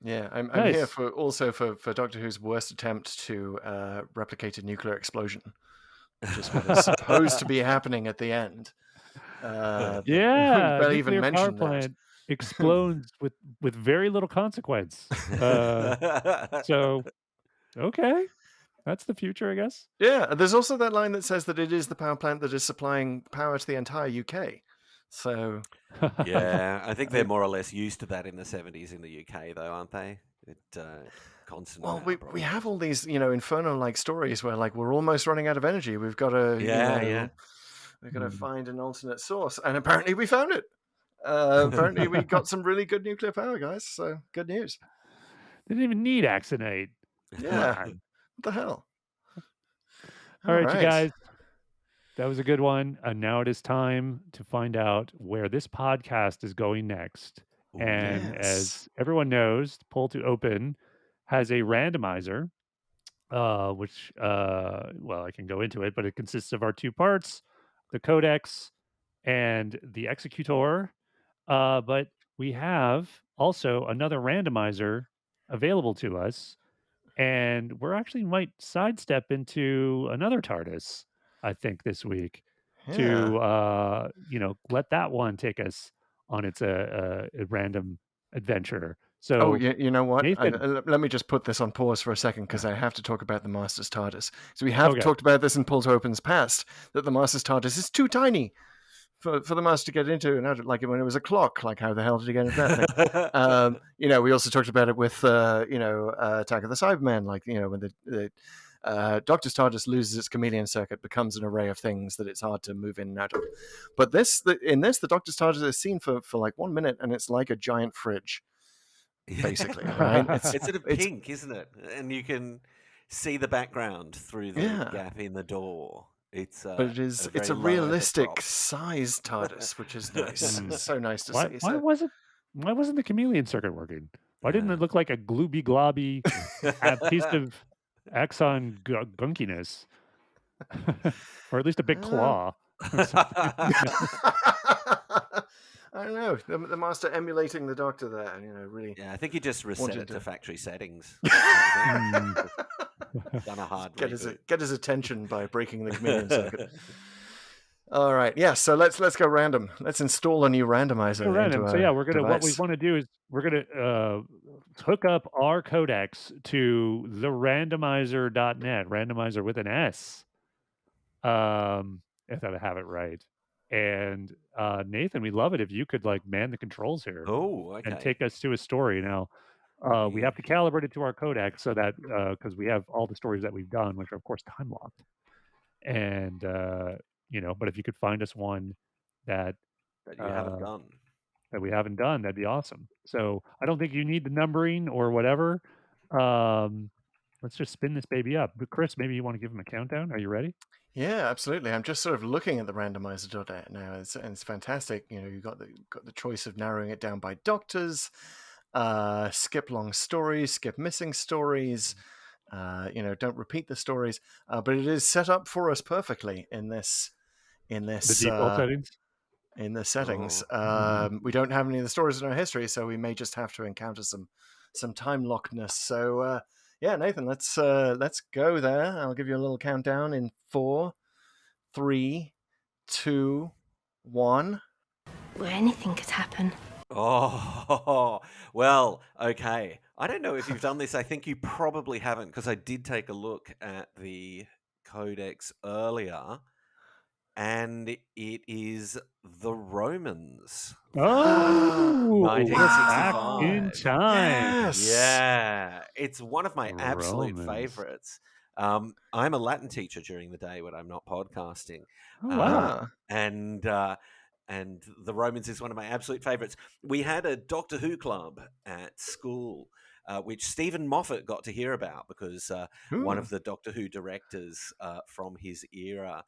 Yeah, I'm Nice. here for Doctor Who's worst attempt to replicate a nuclear explosion, which is what is supposed to be happening at the end. Yeah, barely even nuclear power mentioned that. plant explodes with very little consequence. So, okay. That's the future, I guess. Yeah, there's also that line that says that it is the power plant that is supplying power to the entire UK. So yeah, I think they're more or less used to that in the 70s in the UK, though, aren't they? Constant well, power we have problems. all these, inferno-like stories where like we're almost running out of energy. We've got to, Yeah. we've got to find an alternate source, and apparently we found it. Apparently we got some really good nuclear power, guys. So good news. They didn't even need Axonate. Yeah. Come on. What the hell? All right, you guys. That was a good one. And now it is time to find out where this podcast is going next. And as everyone knows, Pull to Open has a randomizer, which, well, I can go into it, but it consists of our two parts, the codex and the executor. But we have also another randomizer available to us. And we're actually might sidestep into another TARDIS, I think, this week to let that one take us on its a random adventure. So, you know what? Nathan, Let me just put this on pause for a second because I have to talk about the Master's TARDIS. So we have talked about this in Pull to Open's past, that the Master's TARDIS is too tiny for the Master to get into, and like when it was a clock, like how the hell did he get into that thing? We also talked about it with Attack of the Cybermen, like when the Doctor's TARDIS loses its chameleon circuit, becomes an array of things that it's hard to move in and out of. But in this, the Doctor's TARDIS is seen for like 1 minute, and it's like a giant fridge, basically. Right? It's sort of pink, isn't it? And you can see the background through the gap in the door. It's a realistic size TARDIS, which is nice. It's so nice to see. Why wasn't the chameleon circuit working? Why didn't it look like a glooby globby piece of Axon gunkiness, or at least a big claw? I don't know. The Master emulating the Doctor there, really. Yeah, I think he just reset it to factory settings. Done a hard get his attention by breaking the chameleon circuit. All right, yeah. So let's go random. Let's install a new randomizer. Random. So yeah, we're gonna. What we want to do is we're gonna hook up our codex to the randomizer.net. Randomizer with an S. If I have it right. And Nathan, we'd love it if you could like man the controls here. Oh, okay. And take us to a story. Now, we have to calibrate it to our codex so that because we have all the stories that we've done, which are of course time locked. And but if you could find us one that you haven't done, that we haven't done, that'd be awesome. So I don't think you need the numbering or whatever. Let's just spin this baby up. But Chris, maybe you want to give him a countdown. Are you ready? Yeah, absolutely. I'm just sort of looking at the randomizer.net now, and it's fantastic. You've got the choice of narrowing it down by doctors, skip long stories, skip missing stories. Don't repeat the stories, but it is set up for us perfectly in this the default settings. In the settings. We don't have any of the stories in our history, so we may just have to encounter some time lockedness. So yeah, Nathan, let's go there. I'll give you a little countdown in 4, 3, 2, 1. Where anything could happen. Oh, well, okay. I don't know if you've done this. I think you probably haven't, because I did take a look at the codex earlier, and it is the Romans. Oh, 1965. Back in time. Yes. Yeah, it's one of my absolute favorites. I'm a Latin teacher during the day when I'm not podcasting. Oh, wow. And the Romans is one of my absolute favorites. We had a Doctor Who club at school, which Stephen Moffat got to hear about because one of the Doctor Who directors from his era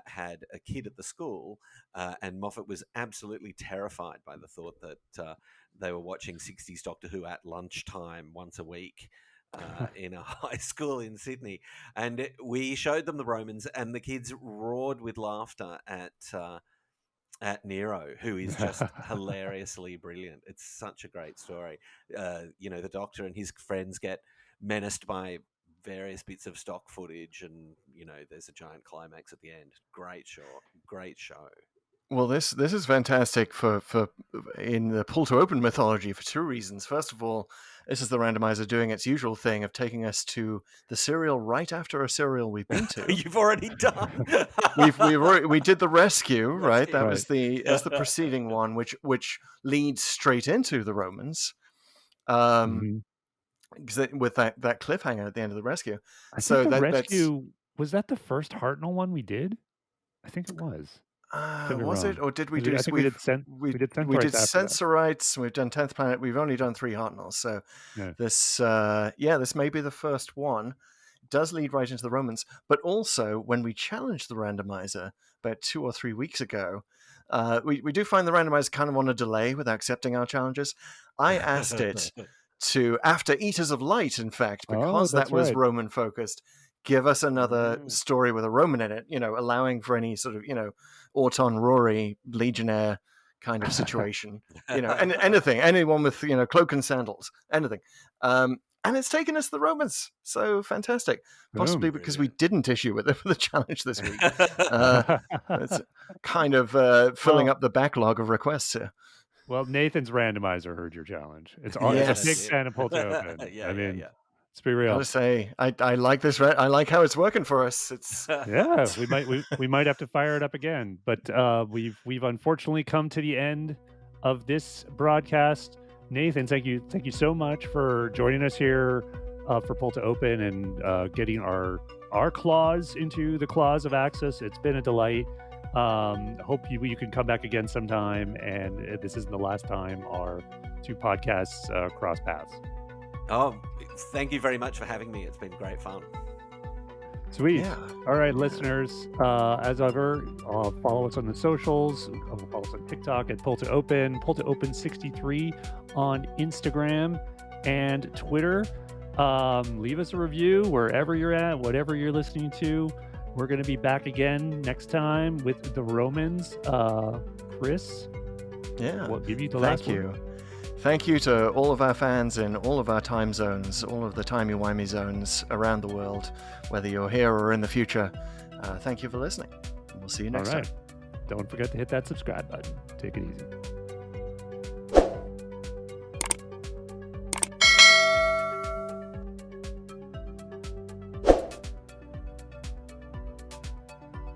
had a kid at the school, and Moffat was absolutely terrified by the thought that they were watching 60s Doctor Who at lunchtime once a week. In a high school in Sydney, and we showed them the Romans, and the kids roared with laughter at Nero, who is just hilariously brilliant. It's such a great story. The Doctor and his friends get menaced by various bits of stock footage, and there's a giant climax at the end. Great show. Well, this is fantastic for in the pull to open mythology for two reasons. First of all, this is the randomizer doing its usual thing of taking us to the serial right after a serial we've been to. You've already done. we did the rescue, right? That was that's the preceding one, which leads straight into the Romans, with that cliffhanger at the end of the rescue. I think the rescue was that the first Hartnell one we did. I think it was. Was it, or did we do? I think we did Sensorites. We've done 10th Planet. We've only done 3 Hartnells. So this may be the first one. It does lead right into the Romans, but also when we challenged the randomizer about 2 or 3 weeks ago, we do find the randomizer kind of on a delay with accepting our challenges. I asked it to, after Eaters of Light, in fact, because that was Roman focused, give us another story with a Roman in it, allowing for any sort of, Auton Rory Legionnaire kind of situation, and anyone with, cloak and sandals, anything. And it's taken us the Romans. So fantastic. Possibly because we didn't issue with the challenge this week. It's kind of filling up the backlog of requests here. Well, Nathan's randomizer heard your challenge. It's a big fan of Pull to Open. Let's be real. I gotta say, I like this. I like how it's working for us. It's we might have to fire it up again. But we've unfortunately come to the end of this broadcast. Nathan, thank you so much for joining us here for Pull to Open and getting our claws into the Claws of Axos. It's been a delight. Hope you can come back again sometime, and this isn't the last time our 2 podcasts cross paths. Oh, thank you very much for having me. It's been great fun. Sweet. Yeah. All right, listeners. As ever, follow us on the socials. Follow us on TikTok at Pull to Open 63 on Instagram and Twitter. Leave us a review wherever you're at, whatever you're listening to. We're going to be back again next time with the Romans. Chris? Yeah. We'll give you the last one. Thank you to all of our fans in all of our time zones, all of the timey-wimey zones around the world, whether you're here or in the future. Thank you for listening. We'll see you next time. Don't forget to hit that subscribe button. Take it easy.